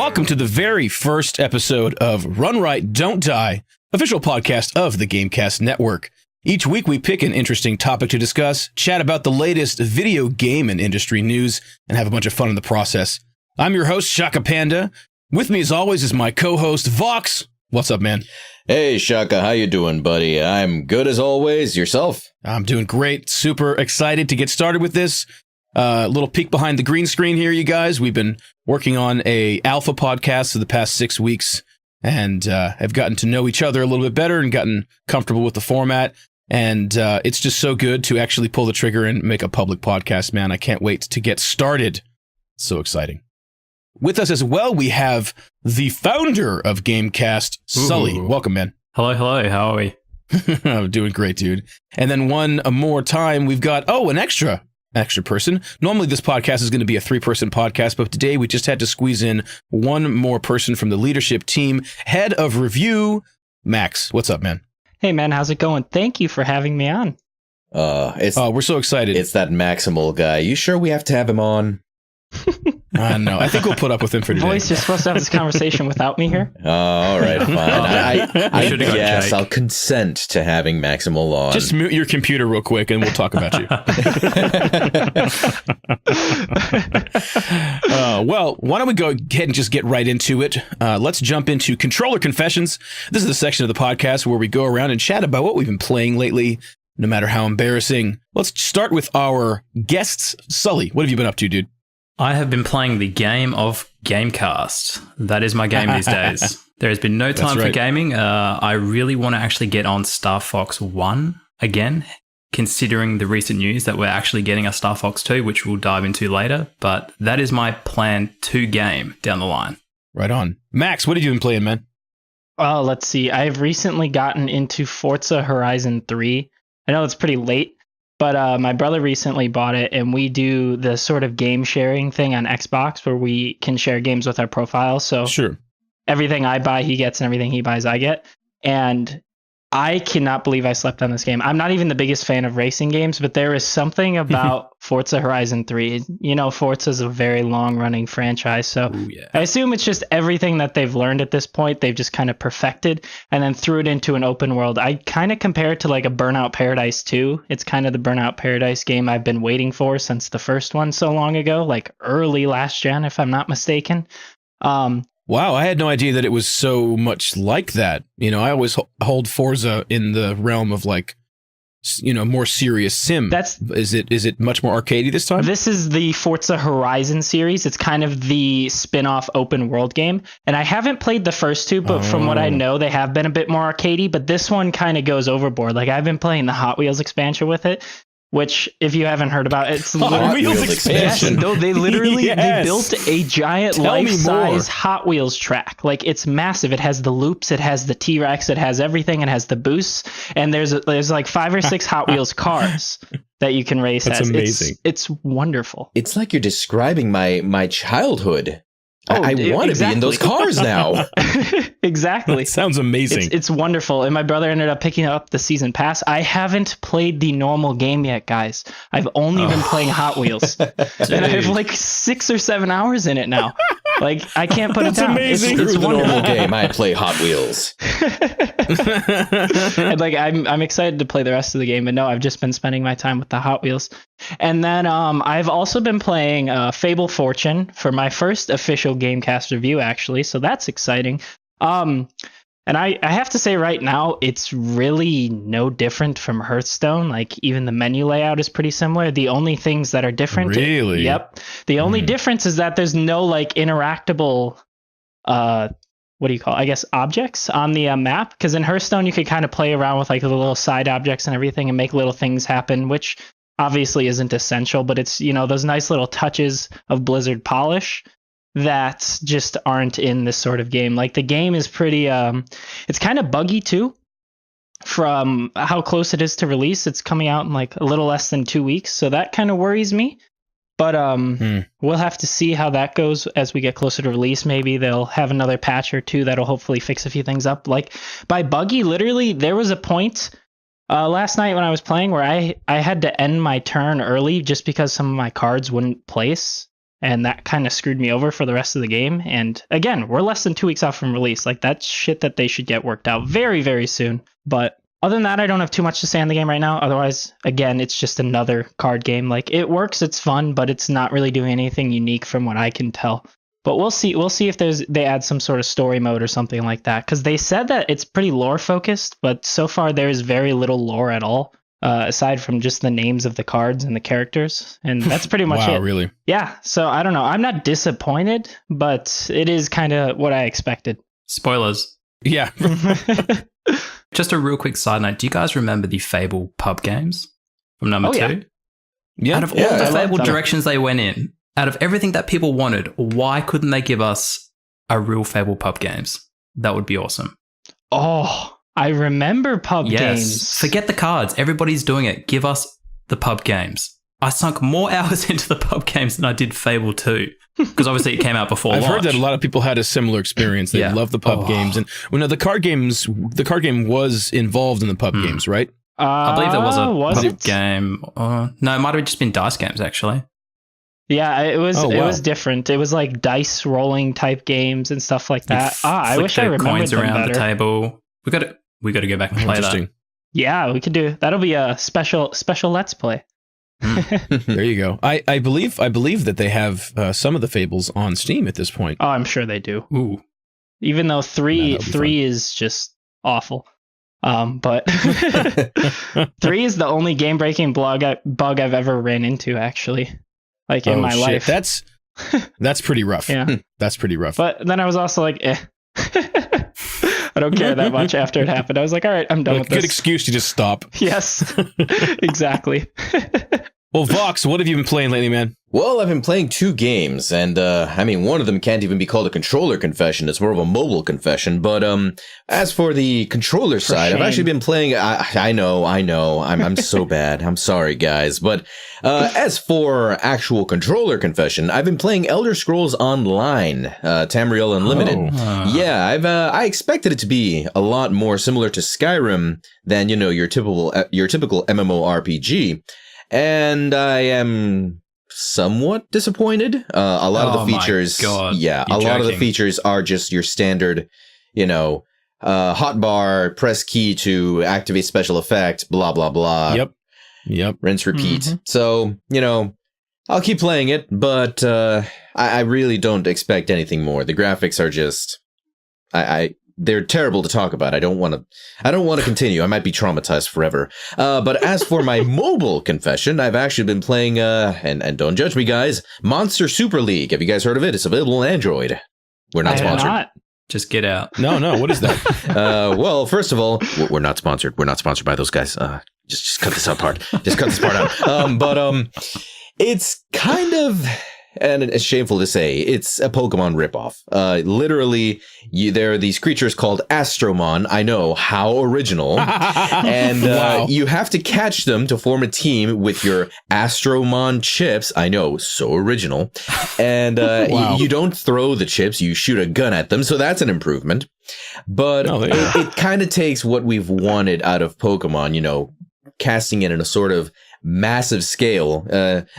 Welcome to the very first episode of Run Right, Don't Die, official podcast of the GameCast Network. Each week we pick an interesting topic to discuss, chat about the latest video game and industry news, and have a bunch of fun in the process. I'm your host, ShakkaPanda. With me as always is my co-host, Vox. What's up, man? Hey, Shaka, how you doing, buddy? I'm good as always. Yourself? I'm doing great. Super excited to get started with this. Little peek behind the green screen here, you guys. We've been working on a alpha podcast for the past 6 weeks and have gotten to know each other a little bit better and gotten comfortable with the format. And it's just so good to actually pull the trigger and make a public podcast, man. I can't wait to get started. So exciting. With us as well, we have the founder of GameCast, Sully. Welcome, man. Hello. How are we? I'm doing great, dude. And then one more time, we've got, an extra person. Normally this podcast is going to be a 3-person podcast, but today we just had to squeeze in one more person from the leadership team. Head of review, Max. What's up, man? Hey, man, how's it going? Thank you for having me on. We're so excited. It's that Maximal guy. You sure we have to have him on? I don't know. I think we'll put up with him for today. Voice, you're supposed to have this conversation without me here? All right, fine. I guess I'll consent to having Maximal on. Just mute your computer real quick and we'll talk about you. Well, why don't we go ahead and just get right into it? Let's jump into Controller Confessions. This is the section of the podcast where we go around and chat about what we've been playing lately, no matter how embarrassing. Let's start with our guests. Sully, what have you been up to, dude? I have been playing the game of GameCast. That is my game these days. There has been no time for gaming. I really want to actually get on Star Fox 1 again, considering the recent news that we're actually getting a Star Fox 2, which we'll dive into later. But that is my plan to game down the line. Right on. Max, what have you been playing, man? Oh, let's see. I've recently gotten into Forza Horizon 3. I know it's pretty late. But my brother recently bought it, and we do the sort of game sharing thing on Xbox where we can share games with our profiles. So sure, everything I buy, he gets, and everything he buys, I get. And I cannot believe I slept on this game. I'm not even the biggest fan of racing games, but there is something about Forza Horizon 3. You know, Forza is a very long-running franchise, so I assume it's just everything that they've learned at this point, they've just kind of perfected and then threw it into an open world. I kind of compare it to like a Burnout Paradise 2. It's kind of the Burnout Paradise game I've been waiting for since the first one so long ago, like early last gen, if I'm not mistaken. Wow, I had no idea that it was so much like that. You know, I always hold Forza in the realm of like, you know, more serious sim. Is it much more arcadey this time? This is the Forza Horizon series. It's kind of the spin-off open world game. And I haven't played the first two, but from what I know, they have been a bit more arcadey. But this one kind of goes overboard. Like I've been playing the Hot Wheels expansion with it. Which, if you haven't heard about, it's Hot Wheels expansion. Yes, no, they literally they built a giant life-size Hot Wheels track. Like it's massive. It has the loops, it has the T-Rex, it has everything, it has the boosts, and there's like 5 or 6 Hot Wheels cars that you can race. That's amazing. It's wonderful. It's like you're describing my childhood. I want to be in those cars now. Exactly. That sounds amazing. It's wonderful. And my brother ended up picking up the season pass. I haven't played the normal game yet, guys. I've only been playing Hot Wheels. And I have like 6 or 7 hours in it now. Like, I can't put it down. Amazing. It's a normal game. I play Hot Wheels. And like, I'm excited to play the rest of the game. But no, I've just been spending my time with the Hot Wheels. And then I've also been playing Fable Fortune for my first official GameCast review, actually. So that's exciting. And I have to say right now, it's really no different from Hearthstone. Like even the menu layout is pretty similar. The only things that are different. Really? Yep. The only difference is that there's no like interactable, what do you call it? I guess objects on the map. Because in Hearthstone, you could kind of play around with like the little side objects and everything and make little things happen, which obviously isn't essential, but it's, you know, those nice little touches of Blizzard polish that just aren't in this sort of game. Like the game is pretty, it's kind of buggy too from how close it is to release. It's coming out in like a little less than 2 weeks. So that kind of worries me, but we'll have to see how that goes as we get closer to release. Maybe they'll have another patch or two that'll hopefully fix a few things up. Like by buggy, literally there was a point last night when I was playing where I had to end my turn early just because some of my cards wouldn't place. and that kind of screwed me over for the rest of the game. And again, we're less than 2 weeks off from release. Like, that's shit that they should get worked out very, very soon. But other than that, I don't have too much to say on the game right now. Otherwise, again, it's just another card game. Like, it works, it's fun, but it's not really doing anything unique from what I can tell. But we'll see. We'll see if they add some sort of story mode or something like that. Because they said that it's pretty lore focused, but so far there is very little lore at all, aside from just the names of the cards and the characters. And that's pretty much it. Wow, really? Yeah. So I don't know. I'm not disappointed, but it is kind of what I expected. Spoilers. Yeah. Just a real quick side note. Do you guys remember the Fable pub games from number 2? Yeah. Out of all the Fable directions they went in, out of everything that people wanted, why couldn't they give us a real Fable pub games? That would be awesome. Oh, I remember pub games. Forget the cards. Everybody's doing it. Give us the pub games. I sunk more hours into the pub games than I did Fable 2. Because obviously it came out before I've launch. heard that a lot of people had a similar experience. They love the pub games. And the card game was involved in the pub games, right? I believe there was a pub game. No, it might have just been dice games, actually. Yeah, it was. It was different. It was like dice rolling type games and stuff like that. I wish I remembered coins them around better. the table. We got to go back and play that. Yeah, we could do. That'll be a special Let's Play. There you go. I believe that they have some of the Fables on Steam at this point. Oh, I'm sure they do. Ooh. Even though three is just awful. But 3 is the only game breaking bug I've ever ran into, actually. Like in my life. That's pretty rough. Yeah. That's pretty rough. But then I was also like, I don't care that much after it happened. I was like, all right, I'm done with this. Good excuse to just stop. Yes, exactly. Well, Vox, what have you been playing lately, man? Well, I've been playing 2 games, and one of them can't even be called a controller confession. It's more of a mobile confession. But as for the controller side, I've actually been playing. I know. I'm so bad. I'm sorry, guys. But as for actual controller confession, I've been playing Elder Scrolls Online, Tamriel Unlimited. Yeah, I expected it to be a lot more similar to Skyrim than your typical MMORPG, and I am somewhat disappointed. A lot of the features, lot of the features are just your standard, hotbar, press key to activate special effect, blah blah blah. Yep. Rinse, repeat. Mm-hmm. So I'll keep playing it, but I really don't expect anything more. The graphics are just, they're terrible to talk about. I don't want to continue. I might be traumatized forever. But as for my mobile confession, I've actually been playing, and don't judge me, guys, Monster Super League. Have you guys heard of it? It's available on Android. We're not sponsored. Just get out. No. What is that? Well, first of all, we're not sponsored. We're not sponsored by those guys. Just cut this part. Just cut this part out. But it's kind of, and it's shameful to say, it's a Pokemon ripoff. Literally, there are these creatures called Astromon. I know, how original. And you have to catch them to form a team with your Astromon chips. I know, so original. And you don't throw the chips, you shoot a gun at them. So that's an improvement. But it kind of takes what we've wanted out of Pokemon, casting it in a sort of massive scale.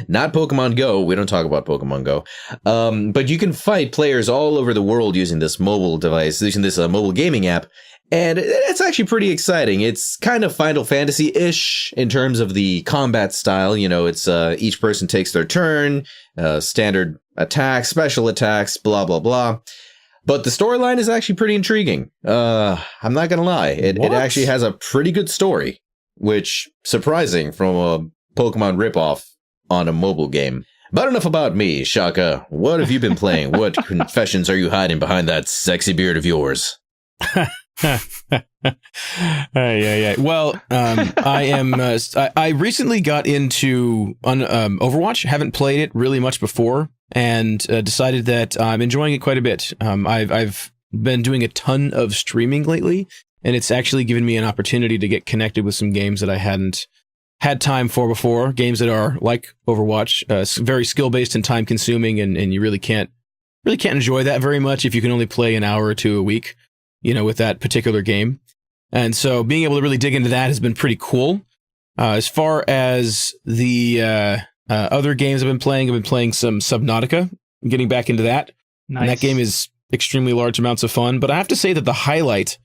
Not Pokemon Go. We don't talk about Pokemon Go. But you can fight players all over the world using this mobile device, using this mobile gaming app. And it's actually pretty exciting. It's kind of Final Fantasy-ish in terms of the combat style. It's each person takes their turn, standard attacks, special attacks, blah, blah, blah. But the storyline is actually pretty intriguing. I'm not going to lie. It actually has a pretty good story, which surprising from a Pokemon ripoff on a mobile game. But enough about me, Shaka. What have you been playing? What confessions are you hiding behind that sexy beard of yours? Yeah. Well, I am. I recently got into Overwatch. Haven't played it really much before, and decided that I'm enjoying it quite a bit. I've been doing a ton of streaming lately, and it's actually given me an opportunity to get connected with some games that I hadn't had time for before. Games that are like Overwatch, very skill based and time consuming, and you really can't enjoy that very much if you can only play an hour or two a week, with that particular game. And so being able to really dig into that has been pretty cool. As far as the Other games I've been playing some Subnautica. I'm getting back into that. Nice. And that game is extremely large amounts of fun. But I have to say that the highlight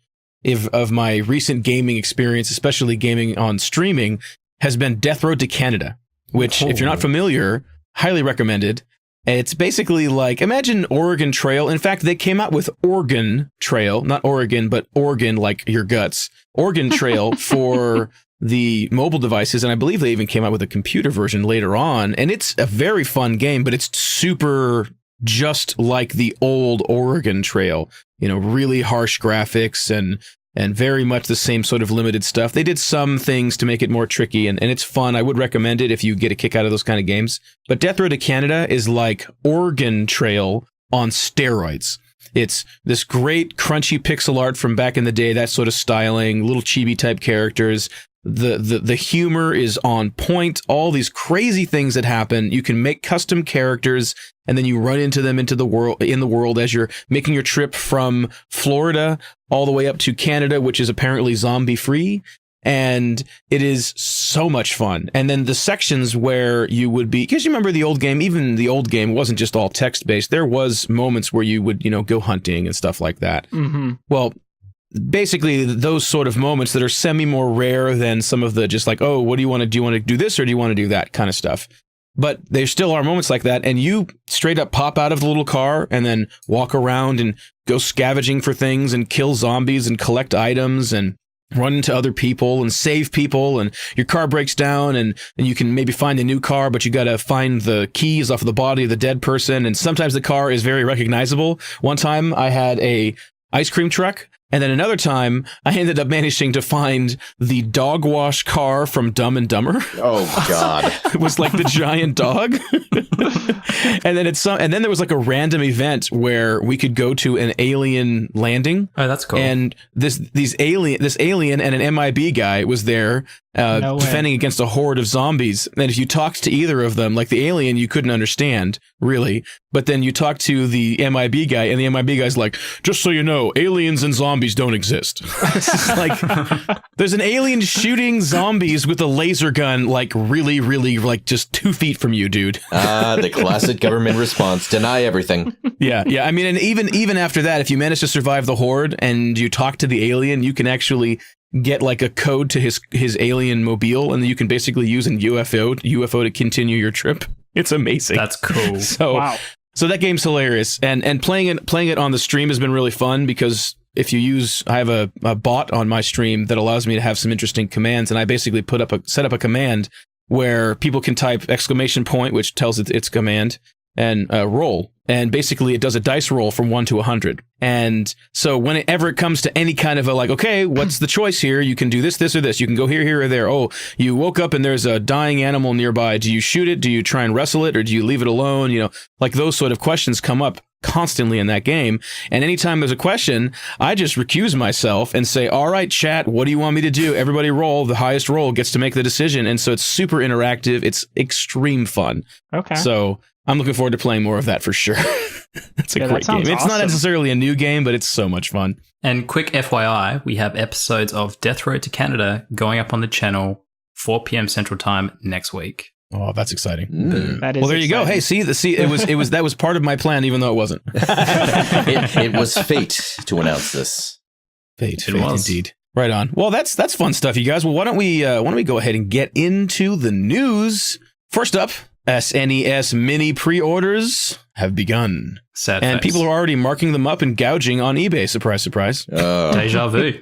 of my recent gaming experience, especially gaming on streaming, has been Death Road to Canada, which, if you're not familiar, highly recommended. It's basically like, imagine Oregon Trail. In fact, they came out with Oregon Trail, not Oregon, but Oregon like your guts. Oregon Trail for the mobile devices, and I believe they even came out with a computer version later on. And it's a very fun game, but it's super just like the old Oregon Trail. You know, really harsh graphics and very much the same sort of limited stuff. They did some things to make it more tricky, and it's fun. I would recommend it if you get a kick out of those kind of games. But Death Road to Canada is like Oregon Trail on steroids. It's this great crunchy pixel art from back in the day, that sort of styling, little chibi type characters. The humor is on point. All these crazy things that happen. You can make custom characters, and then you run into them in the world as you're making your trip from Florida all the way up to Canada, which is apparently zombie free. And it is so much fun. And then the sections where you would be, because you remember the old game, even the old game wasn't just all text based. There was moments where you would, go hunting and stuff like that. Mm-hmm. Well, basically those sort of moments that are semi more rare than some of the just like, oh, what do you want to do? You want to do this or do you want to do that kind of stuff? But there still are moments like that, and you straight up pop out of the little car and then walk around and go scavenging for things and kill zombies and collect items and run into other people and save people, and your car breaks down and you can maybe find a new car, but you got to find the keys off of the body of the dead person. And sometimes the car is very recognizable. One time I had a ice cream truck, and then another time I ended up managing to find the dog wash car from Dumb and Dumber. Oh God. It was like the giant dog. And then there was like a random event where we could go to an alien landing. Oh, that's cool. And this alien and an MIB guy was there defending against a horde of zombies. And if you talked to either of them, like the alien, you couldn't understand really, but then you talk to the MIB guy, and the MIB guy's like, just so you know, aliens and zombies don't exist. It's just like, there's an alien shooting zombies with a laser gun, like really, really, like just 2 feet from you, dude. The classic government response: deny everything. Yeah. I mean, and even after that, if you manage to survive the horde and you talk to the alien, you can actually get like a code to his alien mobile, and you can basically use an UFO to continue your trip. It's amazing. That's cool. So that game's hilarious, and playing it on the stream has been really fun, because if you I have a bot on my stream that allows me to have some interesting commands, and I basically set up a command where people can type ! Which tells it its command, and roll. And basically it does a dice roll from 1 to 100. And so whenever it comes to any kind of a like, okay, what's the choice here? You can do this, this, or this. You can go here, here, or there. Oh, you woke up and there's a dying animal nearby. Do you shoot it? Do you try and wrestle it? Or do you leave it alone? Like those sort of questions come up constantly in that game. And anytime there's a question, I just recuse myself and say, all right, chat, what do you want me to do? Everybody roll. The highest roll gets to make the decision. And so it's super interactive. It's extreme fun. Okay. So I'm looking forward to playing more of that for sure. That's a great game. It's not necessarily a new game, but it's so much fun. And quick FYI, we have episodes of Death Road to Canada going up on the channel 4 p.m. Central Time next week. Oh, that's exciting. That is well, there you go. Hey, see, it was that was part of my plan, even though it wasn't. It was fate to announce this. Fate indeed. Right on. Well, that's fun stuff, you guys. Well, why don't we go ahead and get into the news? First up, SNES mini pre-orders have begun. Sad and face. People are already marking them up and gouging on eBay. Surprise, surprise. Deja vu.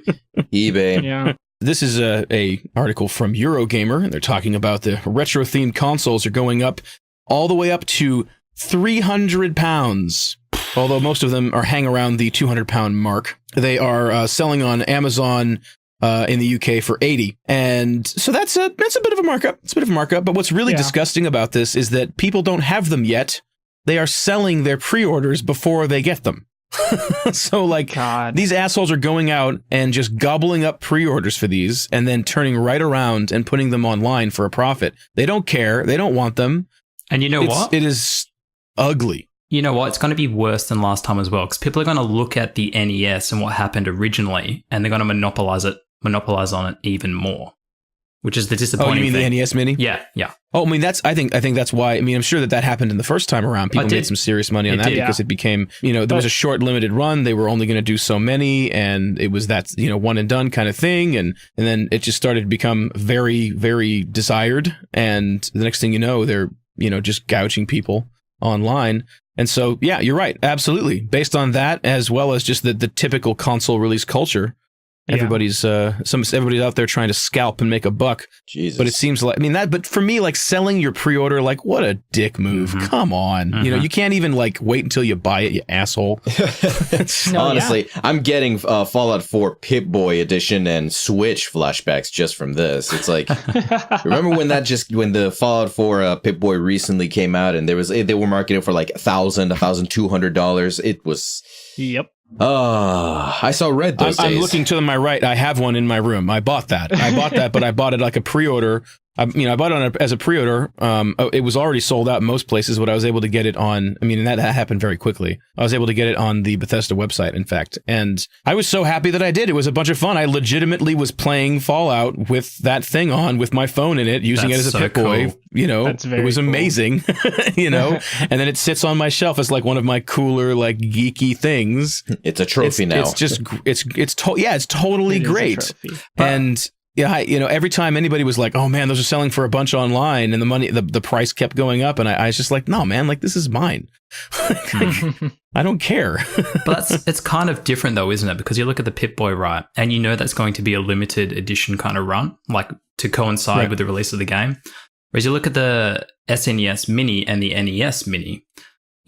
eBay. Yeah. This is a article from Eurogamer, and they're talking about the retro-themed consoles are going up all the way up to £300, although most of them hang around the £200 mark. They are selling on Amazon in the UK for 80, and so that's a bit of a markup. It's a bit of a markup, but what's really disgusting about this is that people don't have them yet. They are selling their pre-orders before they get them. So like these assholes are going out and just gobbling up pre-orders for these and then turning right around and putting them online for a profit. They don't care. They don't want them. And you know what? It is ugly. You know what? It's going to be worse than last time as well, because people are going to look at the NES and what happened originally, and they're going to monopolize on it even more. which is the Oh, disappointing you mean thing. the NES Mini? Yeah, yeah. Oh, I mean I think that's why. I mean, I'm sure that happened in the first time around. People made some serious money on that because it became, there was a short limited run. They were only going to do so many, and it was that one and done kind of thing, and then it just started to become very, very desired. And the next thing you know, they're just gouging people online. And so, yeah, you're right, absolutely. Based on that, as well as just the typical console release culture. Everybody's everybody's out there trying to scalp and make a buck. Jesus. But it seems like, but for me, like selling your pre-order, like what a dick move. Mm-hmm. Come on. Mm-hmm. You can't even like wait until you buy it, you asshole. Honestly, I'm getting Fallout 4 Pip-Boy edition and Switch flashbacks just from this. It's like, remember when the Fallout 4 Pip-Boy recently came out and they were marketing for like $1,200. It was... Yep. I saw red those days. I'm looking to my right. I have one in my room. I bought that, but I bought it like a pre-order. I bought it as a pre-order. It was already sold out in most places, but I was able to get it on. And that happened very quickly. I was able to get it on the Bethesda website, in fact, and I was so happy that I did. It was a bunch of fun. I legitimately was playing Fallout with that thing on, with my phone in it, using it as a Pip-Boy. Cool. It was amazing. And then it sits on my shelf as like one of my cooler, like geeky things. It's a trophy now. It's just it's totally great. And every time anybody was like, "Oh man, those are selling for a bunch online," and the price kept going up, and I was just like, "No, man, like this is mine. I don't care." But it's kind of different though, isn't it? Because you look at the Pip-Boy, right, and that's going to be a limited edition kind of run, like to coincide with the release of the game. Whereas you look at the SNES Mini and the NES Mini,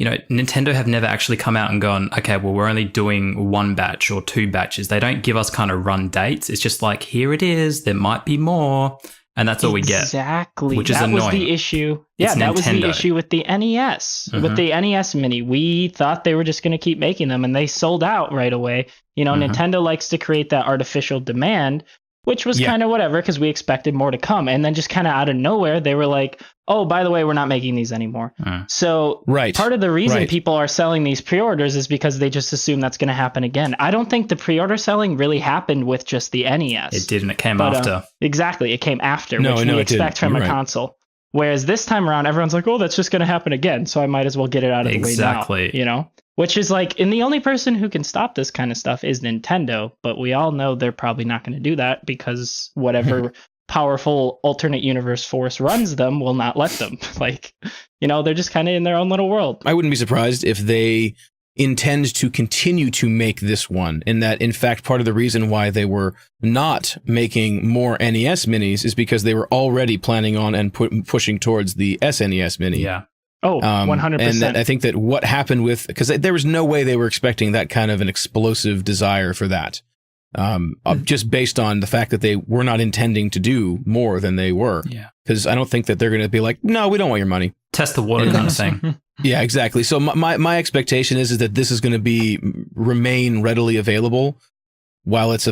Nintendo have never actually come out and gone, okay, well, we're only doing one batch or two batches. They don't give us kind of run dates. It's just like, here it is. There might be more. And that's all we get. Exactly. Which is that annoying. Was the issue. Yeah, that was the issue with the NES. Mm-hmm. With the NES Mini. We thought they were just going to keep making them, and they sold out right away. Nintendo likes to create that artificial demand, which was kind of whatever, because we expected more to come. And then just kind of out of nowhere, they were like, oh, by the way, we're not making these anymore. So part of the reason people are selling these pre-orders is because they just assume that's going to happen again. I don't think the pre-order selling really happened with just the NES. It didn't. It came after. Exactly. It came after, which we expect from a console. Whereas this time around, everyone's like, oh, that's just going to happen again. So I might as well get it out of the way now. Which is like, and the only person who can stop this kind of stuff is Nintendo. But we all know they're probably not going to do that because whatever powerful alternate universe force runs them will not let them. They're just kind of in their own little world. I wouldn't be surprised if they intend to continue to make this one, and that, in fact, part of the reason why they were not making more NES Minis is because they were already planning on and pushing towards the SNES Mini. Yeah. Oh, 100%. And I think that what happened because there was no way they were expecting that kind of an explosive desire for that. Just based on the fact that they were not intending to do more than they were. Yeah. Because I don't think that they're going to be like, no, we don't want your money. Test the water kind of thing. Yeah, exactly. So my expectation is that this is going to remain readily available while it's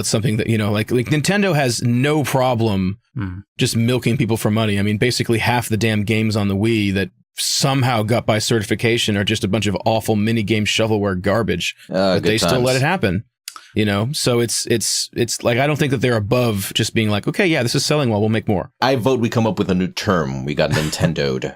something that, like Nintendo has no problem just milking people for money. I mean, basically half the damn games on the Wii that somehow got by certification are just a bunch of awful mini game shovelware garbage, but they still let it happen. So it's like, I don't think that they're above just being like, okay, yeah, this is selling well, we'll make more. I vote we come up with a new term. We got Nintendo'd.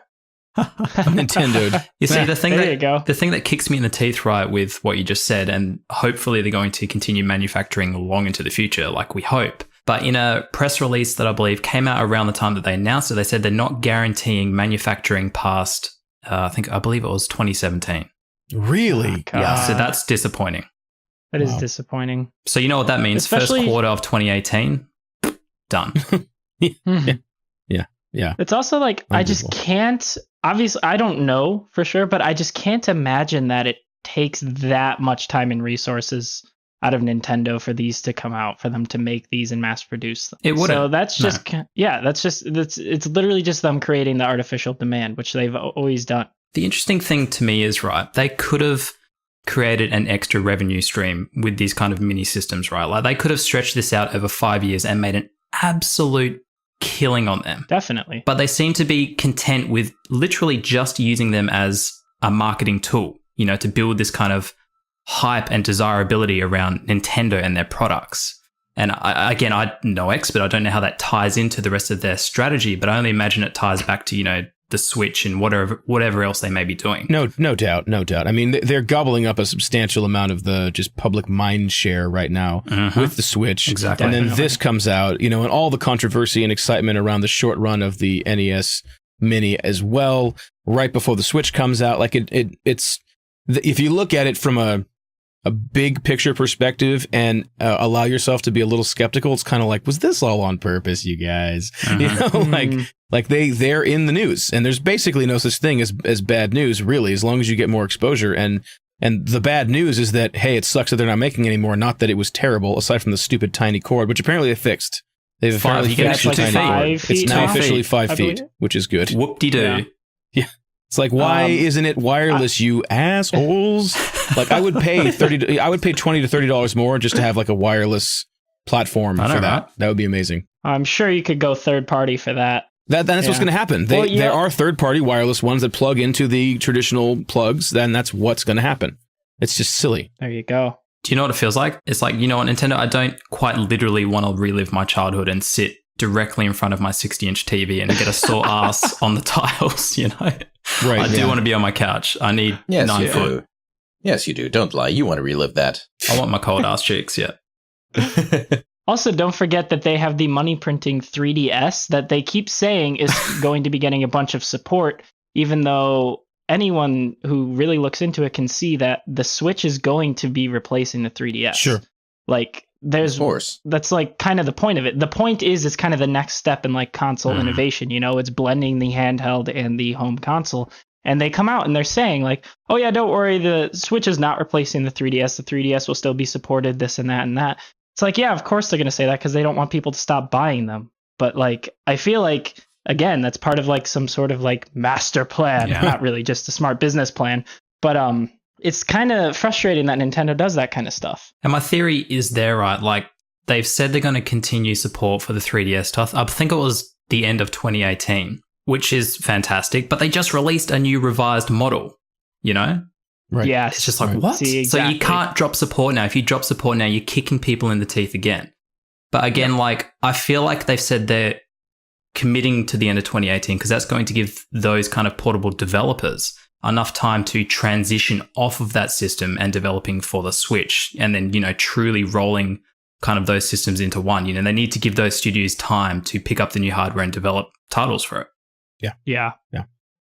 Nintendo'd. You see, the thing the thing that kicks me in the teeth, right, with what you just said, and hopefully they're going to continue manufacturing long into the future, like we hope. But in a press release that I believe came out around the time that they announced it, they said they're not guaranteeing manufacturing past, I believe it was 2017. Really? Yeah, so that's disappointing. That is disappointing. So you know what that means? Especially, first quarter of 2018, done. Yeah. It's also like, I just can't, obviously, I don't know for sure, but I just can't imagine that it takes that much time and resources out of Nintendo for these to come out, for them to make these and mass produce them. It wouldn't. So that's just, it's literally just them creating the artificial demand, which they've always done. The interesting thing to me is, right, they could have created an extra revenue stream with these kind of mini systems, right? Like they could have stretched this out over 5 years and made an absolute killing on them. Definitely. But they seem to be content with literally just using them as a marketing tool, to build this kind of hype and desirability around Nintendo and their products. And I'm no expert. I don't know how that ties into the rest of their strategy, but I only imagine it ties back to, the Switch and whatever else they may be doing. No doubt. I mean, they're gobbling up a substantial amount of the just public mind share right now with the Switch. Exactly. And then this comes out, and all the controversy and excitement around the short run of the NES Mini as well, right before the Switch comes out. Like it's if you look at it from a big picture perspective and allow yourself to be a little skeptical, it's kind of like, was this all on purpose, you guys? Like they're in the news, and there's basically no such thing as bad news, really, as long as you get more exposure. And the bad news is that, hey, it sucks that they're not making anymore. Not that it was terrible, aside from the stupid tiny cord, which apparently they fixed. They've apparently fixed the tiny cord. It's now officially 5 feet, which is good. Whoop-de-doo. Yeah. It's like, why isn't it wireless, you assholes? Like, I would pay $20 to $30 more just to have like a wireless platform for that. Right? That would be amazing. I'm sure you could go third party for that. That's what's going to happen. There are third-party wireless ones that plug into the traditional plugs, then that's what's going to happen. It's just silly. There you go. Do you know what it feels like? It's like, what, Nintendo, I don't quite literally want to relive my childhood and sit directly in front of my 60-inch TV and get a sore ass on the tiles, Right. I do want to be on my couch. I need 9 foot. Yes, you do. Don't lie. You want to relive that. I want my cold ass cheeks, yeah. Also, don't forget that they have the money printing 3DS that they keep saying is going to be getting a bunch of support, even though anyone who really looks into it can see that the Switch is going to be replacing the 3DS. Sure. Like, of course. That's like kind of the point of it. The point is it's kind of the next step in like console innovation. It's blending the handheld and the home console. And they come out and they're saying like, oh yeah, don't worry, the Switch is not replacing the 3DS. The 3DS will still be supported, this and that and that. It's like, yeah, of course they're going to say that because they don't want people to stop buying them. But like, I feel like, again, that's part of like some sort of like master plan, not really just a smart business plan. But it's kind of frustrating that Nintendo does that kind of stuff. And my theory is they're right. Like, they've said they're going to continue support for the 3DS stuff. I think it was the end of 2018, which is fantastic. But they just released a new revised model, Right. Yeah, it's just like, what? See, exactly. So you can't drop support now. If you drop support now, you're kicking people in the teeth again. But again, like, I feel like they've said they're committing to the end of 2018 because that's going to give those kind of portable developers enough time to transition off of that system and developing for the Switch, and then, truly rolling kind of those systems into one. They need to give those studios time to pick up the new hardware and develop titles for it. Yeah.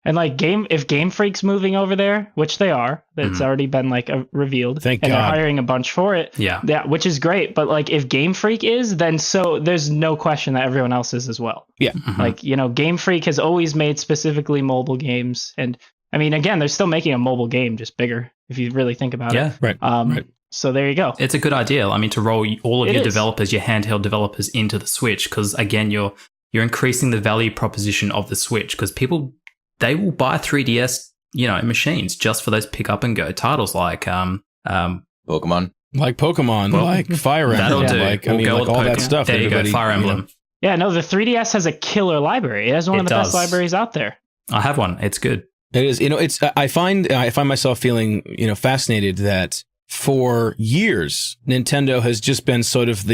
And like if Game Freak's moving over there, which they are, it's already been like revealed. Thank and God. They're hiring a bunch for it. Yeah, which is great. But like if Game Freak is, then so there's no question that everyone else is as well. Yeah. Like, Game Freak has always made specifically mobile games. And I mean, again, they're still making a mobile game, just bigger, if you really think about it. Right. Right. So there you go. It's a good idea. I mean, to roll all of your developers, your handheld developers into the Switch, because again, you're increasing the value proposition of the Switch, because they will buy 3DS, machines just for those pick up and go titles like Pokemon. Like Pokemon, like Fire Emblem, that'll do. like all that stuff. There you go, Fire Emblem. Yeah, no, the 3DS has a killer library. It has one of the best libraries out there. I have one. It's good. It is. It's. I find myself feeling, fascinated that for years Nintendo has just been sort of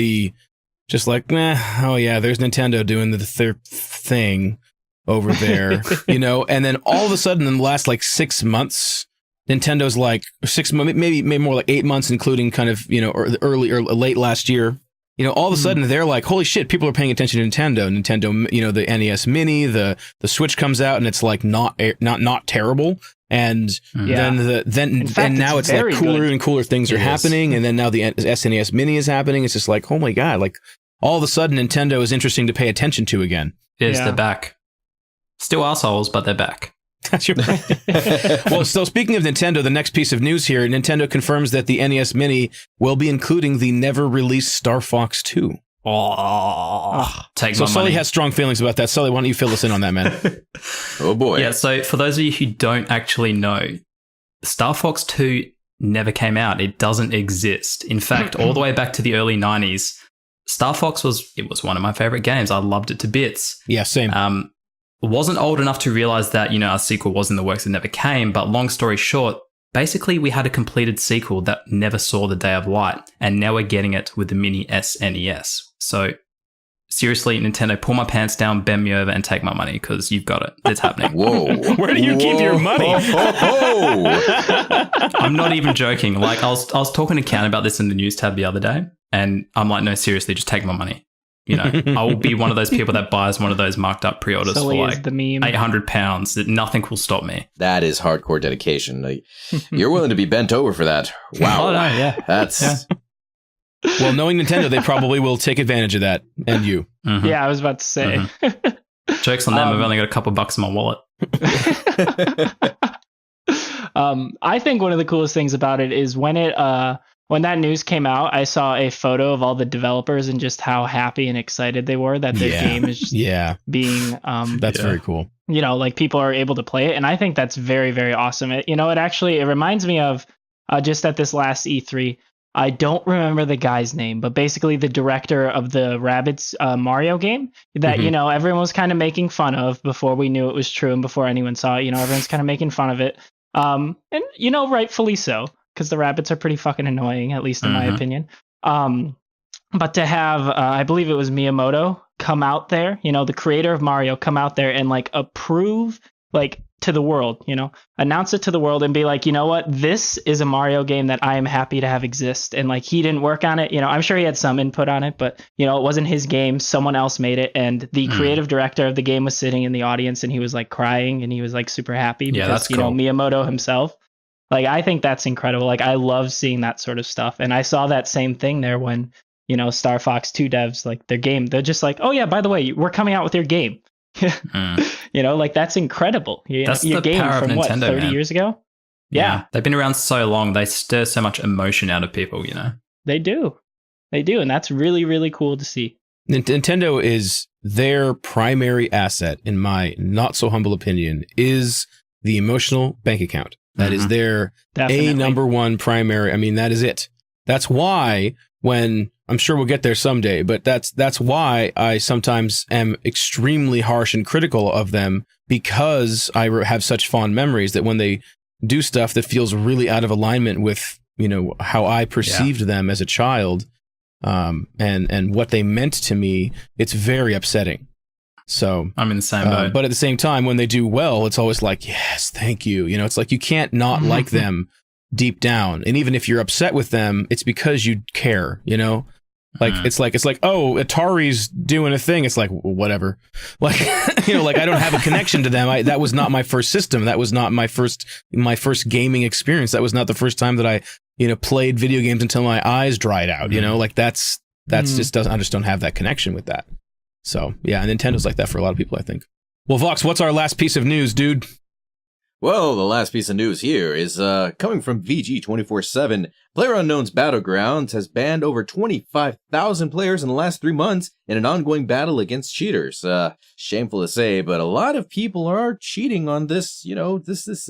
just like, oh yeah, there's Nintendo doing the thing over there, and then all of a sudden in the last like 6 months, Nintendo's like 6 months, maybe more like 8 months, including kind of, early or late last year, all of a sudden they're like, holy shit, people are paying attention to Nintendo, the NES Mini, the Switch comes out and it's like not terrible. And then now it's like cooler and cooler things are happening. And then now the SNES Mini is happening. It's just like, oh my God, like all of a sudden Nintendo is interesting to pay attention to again. They're back. Still assholes, but they're back. That's your Well, so speaking of Nintendo, the next piece of news here, Nintendo confirms that the NES Mini will be including the never-released Star Fox 2. Take so my Sully money. has strong feelings about that. Sully, why don't you fill us in on that, man? Oh, boy. Yeah, so for those of you who don't actually know, Star Fox 2 never came out. It doesn't exist. In fact, all the way back to the early 90s, Star Fox was one of my favorite games. I loved it to bits. Yeah, same. Wasn't old enough to realize that, a sequel was in the works and never came. But long story short, basically we had a completed sequel that never saw the day of light, and now we're getting it with the mini SNES. So seriously, Nintendo, pull my pants down, bend me over, and take my money, because you've got it. It's happening. Whoa. Where do you keep your money? I'm not even joking. Like, I was talking to Count about this in the news tab the other day, and I'm like, no, seriously, just take my money. You know, I will be one of those people that buys one of those marked up pre-orders Sully for is like the meme. £800. That nothing will stop me. That is hardcore dedication. Like, you're willing to be bent over for that. Wow. Oh, no, yeah. That's... Yeah. Well, knowing Nintendo, they probably will take advantage of that, and you. Mhm. Yeah, I was about to say. Jokes on them. I've only got a couple bucks in my wallet. I think one of the coolest things about it is when that news came out, I saw a photo of all the developers and just how happy and excited they were that their game is just being That's very cool. You know, like people are able to play it, and I think that's very, very awesome. It reminds me of just at this last E3. I don't remember the guy's name, but basically the director of the Rabbids Mario game that, you know, everyone was kind of making fun of before we knew it was true and before anyone saw it. You know, everyone's kind of making fun of it. And, you know, rightfully so, because the rabbits are pretty fucking annoying, at least in my opinion. But to have, I believe it was Miyamoto come out there, you know, the creator of Mario come out there and like approve, like, to the world, you know, announce it to the world and be like, you know what, this is a Mario game that I am happy to have exist. And like, he didn't work on it, you know, I'm sure he had some input on it, but you know, it wasn't his game. Someone else made it. And the creative director of the game was sitting in the audience and he was like crying and he was like super happy because, that's you cool. know, Miyamoto himself, like, I think that's incredible. Like, I love seeing that sort of stuff. And I saw that same thing there when, you know, Star Fox 2 devs, like their game, they're just like, oh yeah, by the way, we're coming out with your game. You know, like, that's incredible. That's your the game power of from Nintendo, 30 man. years ago? Yeah. They've been around so long. They stir so much emotion out of people, you know? They do. And that's really, really cool to see. Nintendo is their primary asset, in my not so humble opinion, is the emotional bank account. That is their Definitely. number one primary. I mean, that is it. That's why when I'm sure we'll get there someday, but that's why I sometimes am extremely harsh and critical of them, because I have such fond memories that when they do stuff that feels really out of alignment with, you know, how I perceived them as a child, and what they meant to me, it's very upsetting. So I'm in the same boat. But at the same time, when they do well, it's always like, yes, thank you. You know, it's like you can't not like them deep down. And even if you're upset with them, it's because you care, you know? Like, it's like, oh, Atari's doing a thing. It's like, whatever. Like, you know, like, I don't have a connection to them. That was not my first system. That was not my first gaming experience. That was not the first time that I, you know, played video games until my eyes dried out, you know, like that's just I just don't have that connection with that. So yeah, Nintendo's like that for a lot of people, I think. Well, Vox, what's our last piece of news, dude? Well, the last piece of news here is coming from VG247. PlayerUnknown's Battlegrounds has banned over 25,000 players in the last 3 months in an ongoing battle against cheaters. Shameful to say, but a lot of people are cheating on this, you know, this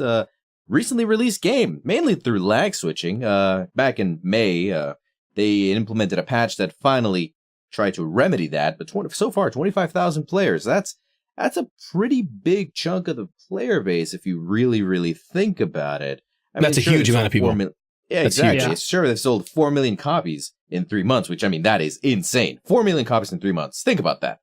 recently released game, mainly through lag switching. Back in May, they implemented a patch that finally tried to remedy that, but so far, 25,000 players, that's a pretty big chunk of the player base if you really, really think about it. I mean, That's a huge amount of people. Yeah, That's exactly. huge. Sure, they've sold 4 million copies in 3 months, which, I mean, that is insane. 4 million copies in 3 months. Think about that.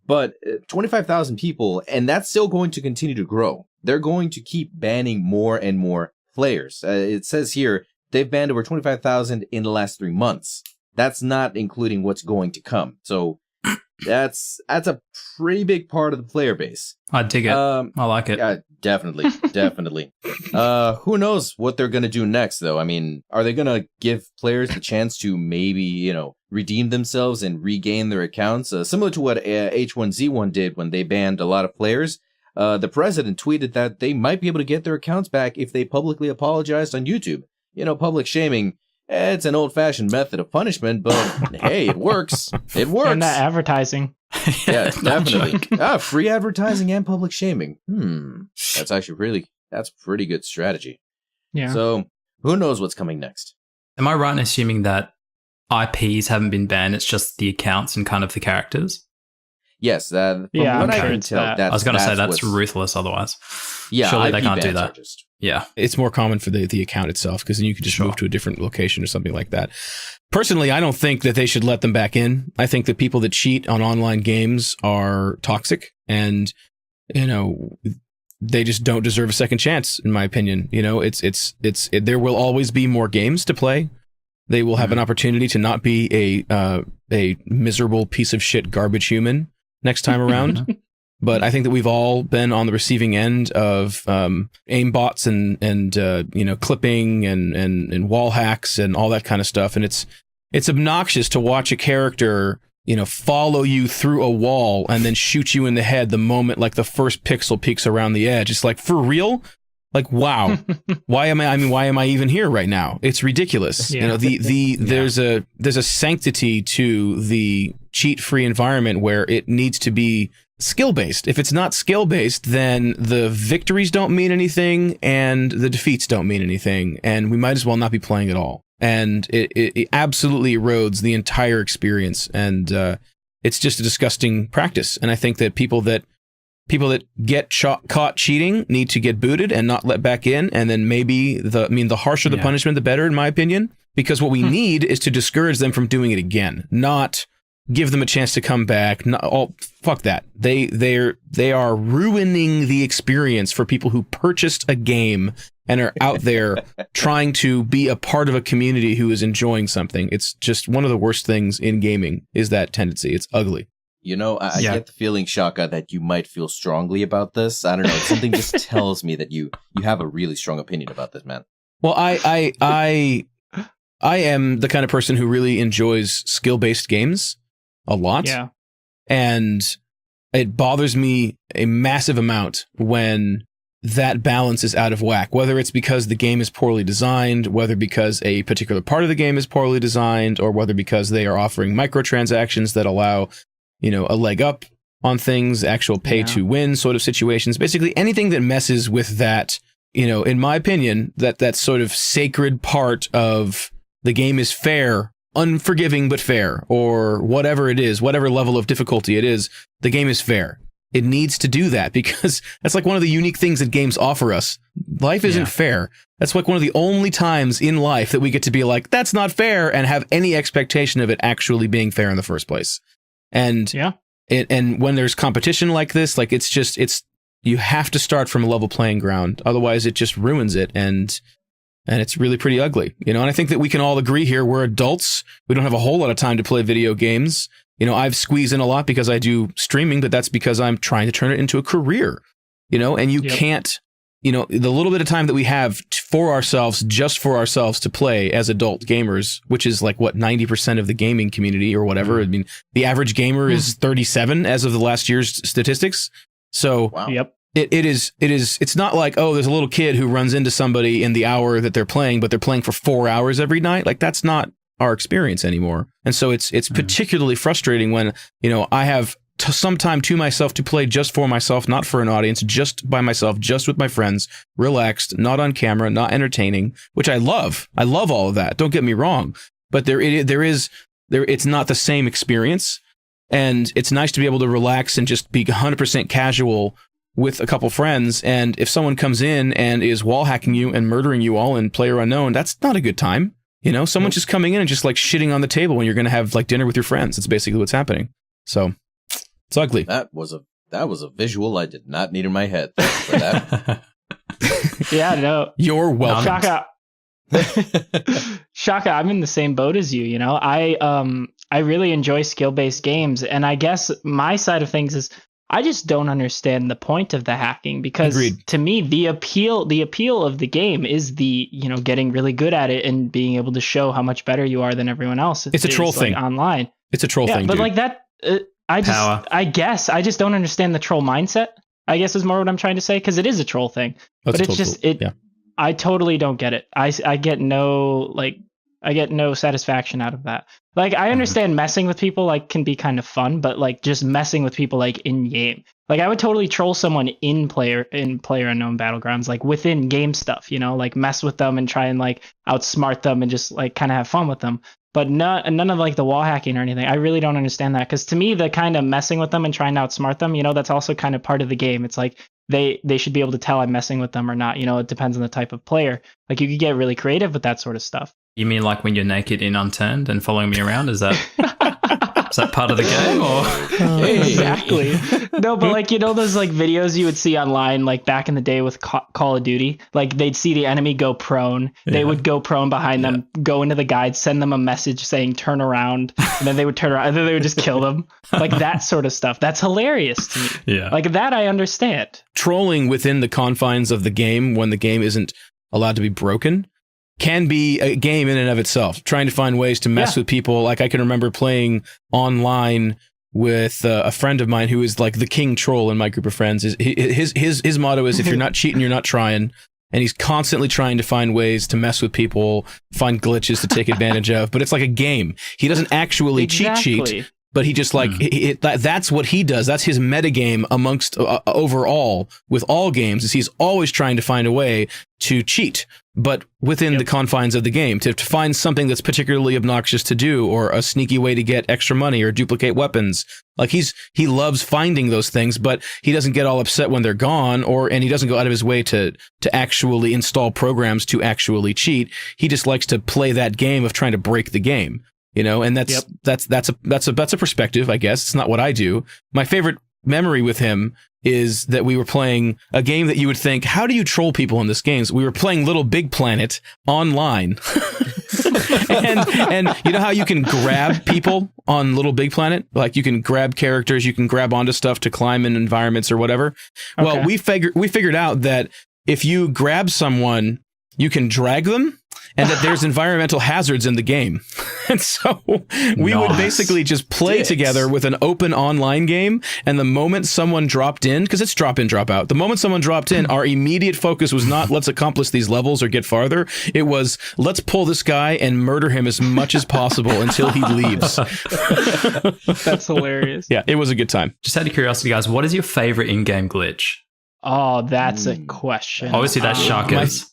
But 25,000 people, and that's still going to continue to grow. They're going to keep banning more and more players. It says here, they've banned over 25,000 in the last 3 months. That's not including what's going to come. So that's a pretty big part of the player base. I dig it. I like it. Yeah, definitely. Who knows what they're going to do next, though? I mean, are they going to give players the chance to maybe, you know, redeem themselves and regain their accounts? Similar to what H1Z1 did when they banned a lot of players. The president tweeted that they might be able to get their accounts back if they publicly apologized on YouTube. You know, public shaming, it's an old-fashioned method of punishment, but hey, it works. It works. And that advertising. Yeah, definitely. Free advertising and public shaming. That's actually that's pretty good strategy. Yeah. So who knows what's coming next? Am I right in assuming that IPs haven't been banned? It's just the accounts and kind of the characters? Yes, from Yeah, what I'm I sure can it's tell, that. I was going to say that's what's- ruthless otherwise. Yeah, Surely they IP can't do bans that. are just- Yeah. It's more common for the account itself because then you can just move to a different location or something like that. Personally, I don't think that they should let them back in. I think that people that cheat on online games are toxic and, they just don't deserve a second chance, in my opinion. There will always be more games to play. They will have an opportunity to not be a miserable piece of shit garbage human next time around. But I think that we've all been on the receiving end of aimbots and clipping and wall hacks and all that kind of stuff. And it's obnoxious to watch a character follow you through a wall and then shoot you in the head the moment like the first pixel peeks around the edge. It's like, for real? Like, wow. why am I even here right now? It's ridiculous. Yeah. There's a sanctity to the cheat-free environment where it needs to be skill-based. If it's not skill-based, then the victories don't mean anything and the defeats don't mean anything, and we might as well not be playing at all. And it absolutely erodes the entire experience, and it's just a disgusting practice. And I think that people that get caught cheating need to get booted and not let back in, and then maybe the harsher the punishment, the better, in my opinion, because what we need is to discourage them from doing it again, not give them a chance to come back. Fuck that. They are ruining the experience for people who purchased a game and are out there trying to be a part of a community who is enjoying something. It's just one of the worst things in gaming is that tendency. It's ugly. I get the feeling, Shaka, that you might feel strongly about this. I don't know. Something just tells me that you have a really strong opinion about this, man. Well, I am the kind of person who really enjoys skill-based games a lot. Yeah. And it bothers me a massive amount when that balance is out of whack, whether it's because the game is poorly designed, whether because a particular part of the game is poorly designed, or whether because they are offering microtransactions that allow, a leg up on things, actual pay to win sort of situations. Basically anything that messes with that, in my opinion, that sort of sacred part of the game is fair, unforgiving but fair, or whatever it is, whatever level of difficulty it is, the game is fair. It needs to do that because that's like one of the unique things that games offer us. Life isn't fair. That's like one of the only times in life that we get to be like, that's not fair, and have any expectation of it actually being fair in the first place. And and when there's competition like this, like it's you have to start from a level playing ground. Otherwise it just ruins it. And it's really pretty ugly, and I think that we can all agree here. We're adults. We don't have a whole lot of time to play video games. I've squeezed in a lot because I do streaming, but that's because I'm trying to turn it into a career, and you can't, the little bit of time that we have for ourselves, just for ourselves to play as adult gamers, which is like what, 90% of the gaming community or whatever. I mean, the average gamer is 37 as of the last year's statistics. So it's not like, oh, there's a little kid who runs into somebody in the hour that they're playing, but they're playing for 4 hours every night. Like, that's not our experience anymore. And so it's particularly frustrating when, I have some time to myself to play just for myself, not for an audience, just by myself, just with my friends, relaxed, not on camera, not entertaining, which I love. I love all of that. Don't get me wrong. But it's not the same experience. And it's nice to be able to relax and just be 100% casual with a couple friends. And if someone comes in and is wall hacking you and murdering you all in PlayerUnknown, that's not a good time. Someone's just coming in and just like shitting on the table when you're going to have like dinner with your friends. That's basically what's happening. So it's ugly. That was a visual I did not need in my head. Thanks for that. Yeah, no. You're welcome. Shaka, I'm in the same boat as you. I really enjoy skill-based games, and I guess my side of things is I just don't understand the point of the hacking, because to me the appeal of the game is the getting really good at it and being able to show how much better you are than everyone else. It's a troll thing online. It's a troll thing, but dude. like that. I just don't understand the troll mindset, I guess is more what I'm trying to say, because it is a troll thing. But it's just I totally don't get it. I get no satisfaction out of that. Like, I understand messing with people like can be kind of fun, but like just messing with people like in game. Like, I would totally troll someone in PlayerUnknown Battlegrounds, like within game stuff, like mess with them and try and like outsmart them and just like kind of have fun with them. but none of like the wall hacking or anything. I really don't understand that, because to me, the kind of messing with them and trying to outsmart them, that's also kind of part of the game. It's like they should be able to tell I'm messing with them or not. It depends on the type of player. Like, you could get really creative with that sort of stuff. You mean like when you're naked in Unturned and following me around? Is that part of the game? Or Exactly. No, but like, those like videos you would see online, like back in the day with Call of Duty, like they'd see the enemy go prone. They would go prone behind them, go into the guide, send them a message saying turn around, and then they would turn around, and then they would just kill them. Like that sort of stuff. That's hilarious to me. Yeah. Like that I understand. Trolling within the confines of the game when the game isn't allowed to be broken can be a game in and of itself. Trying to find ways to mess with people. Like, I can remember playing online with a friend of mine who is like the king troll in my group of friends. His motto is, if you're not cheating, you're not trying. And he's constantly trying to find ways to mess with people, find glitches to take advantage of. But it's like a game. He doesn't actually cheat. But he just like that's what he does. That's his metagame amongst overall with all games, is he's always trying to find a way to cheat, but within the confines of the game, to find something that's particularly obnoxious to do, or a sneaky way to get extra money or duplicate weapons. Like, he loves finding those things, but he doesn't get all upset when they're gone, and he doesn't go out of his way to actually install programs to actually cheat. He just likes to play that game of trying to break the game. And that's a perspective, I guess. It's not what I do. My favorite memory with him is that we were playing a game that you would think, how do you troll people in this game? So we were playing Little Big Planet online. and you know how you can grab people on Little Big Planet? Like, you can grab characters, you can grab onto stuff to climb in environments or whatever. Okay. Well, we figured out that if you grab someone, you can drag them, and that there's environmental hazards in the game. And so we would basically just play together with an open online game. And the moment someone dropped in, because it's drop in, drop out, the moment someone dropped in, our immediate focus was not let's accomplish these levels or get farther. It was let's pull this guy and murder him as much as possible until he leaves. That's hilarious. Yeah, it was a good time. Just out of curiosity, guys, what is your favorite in-game glitch? Oh, that's a question. Obviously, that's Shakka's.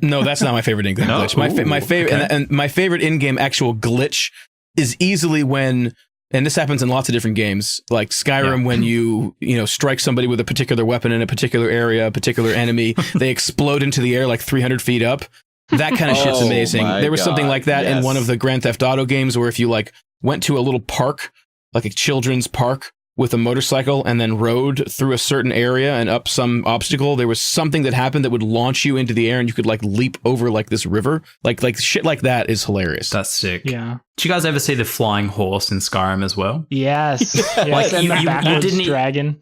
No, that's not my favorite in-game glitch. My favorite and my favorite in-game actual glitch is easily when, and this happens in lots of different games, like Skyrim, when you strike somebody with a particular weapon in a particular area, a particular enemy, they explode into the air like 300 feet up. That kind of shit's amazing. There was something like that in one of the Grand Theft Auto games, where if you like went to a little park, like a children's park, with a motorcycle and then rode through a certain area and up some obstacle, there was something that happened that would launch you into the air, and you could like leap over like this river. Like shit like that is hilarious. That's sick. Yeah. Did you guys ever see the flying horse in Skyrim as well? Yes. Like and you didn't dragon.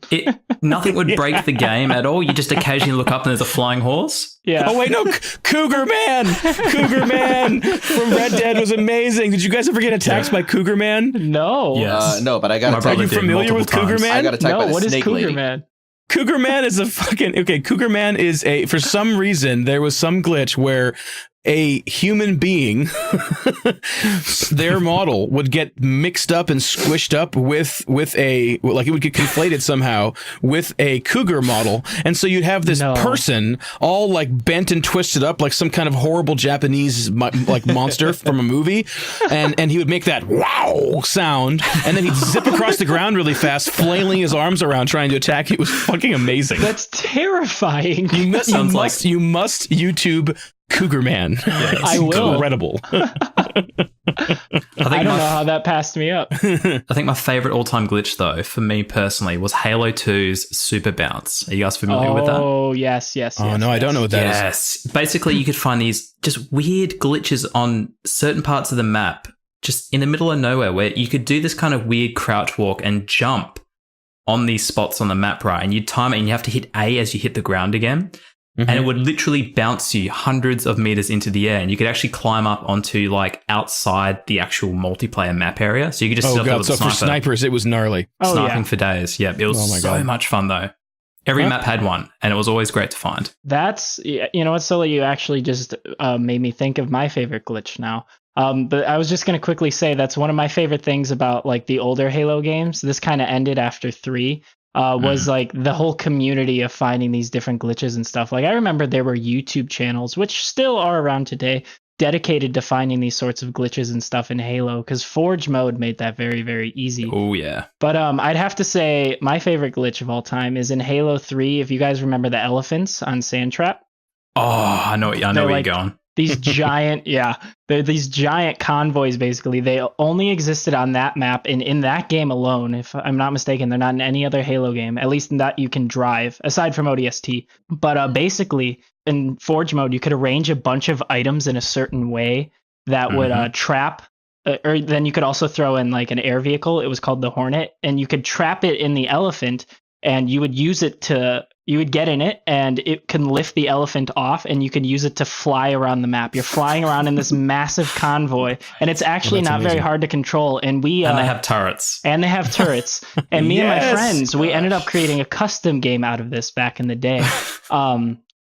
Nothing would break the game at all. You just occasionally look up and there's a flying horse. Yeah. Oh wait, no, Cougar Man from Red Dead was amazing. Did you guys ever get attacked by Cougar Man? No. Yes. No, but I got Are you familiar with Cougar Man? I got attacked by the what is snake Cougar lady. Man? Cougar Man is Cougar Man is for some reason, there was some glitch where a human being, their model would get mixed up and squished up with it would get conflated somehow with a cougar model. And so you'd have this person all like bent and twisted up like some kind of horrible Japanese like monster from a movie. And he would make that wow sound, and then he'd zip across the ground really fast, flailing his arms around trying to attack you. It was fucking amazing. That's terrifying. You must YouTube Cougar Man. Yeah, I will. Incredible. I don't know how that passed me up. I think my favorite all-time glitch, though, for me personally, was Halo 2's Super Bounce. Are you guys familiar with that? Oh, yes. Oh, no, I don't know what that is. Yes. Basically, you could find these just weird glitches on certain parts of the map, just in the middle of nowhere, where you could do this kind of weird crouch walk and jump on these spots on the map, right? And you'd time it, and you have to hit A as you hit the ground again. Mm-hmm. And it would literally bounce you hundreds of meters into the air, and you could actually climb up onto like outside the actual multiplayer map area. So you could just sit up there with a sniper. For snipers, it was gnarly. Sniping for days. Yep. It was so much fun though. Every map had one, and it was always great to find. That's, you know what, Sully, you actually just made me think of my favorite glitch now. But I was just going to quickly say that's one of my favorite things about like the older Halo games. This kind of ended after 3. Was like the whole community of finding these different glitches and stuff. Like I remember there were YouTube channels, which still are around today, dedicated to finding these sorts of glitches and stuff in Halo, because Forge mode made that very, very easy. Oh, yeah. But I'd have to say my favorite glitch of all time is in Halo 3. If you guys remember the elephants on Sandtrap. Oh, I know where you're going. These giant, they're these giant convoys, basically. They only existed on that map and in that game alone. If I'm not mistaken, they're not in any other Halo game, at least in that you can drive, aside from ODST. But basically, in Forge mode, you could arrange a bunch of items in a certain way that would trap, or then you could also throw in like an air vehicle. It was called the Hornet, and you could trap it in the elephant, and you would use it to... You would get in it, and it can lift the elephant off, and you could use it to fly around the map. You're flying around in this massive convoy, and it's actually not very hard to control. And they have turrets. And me and my friends, we ended up creating a custom game out of this back in the day.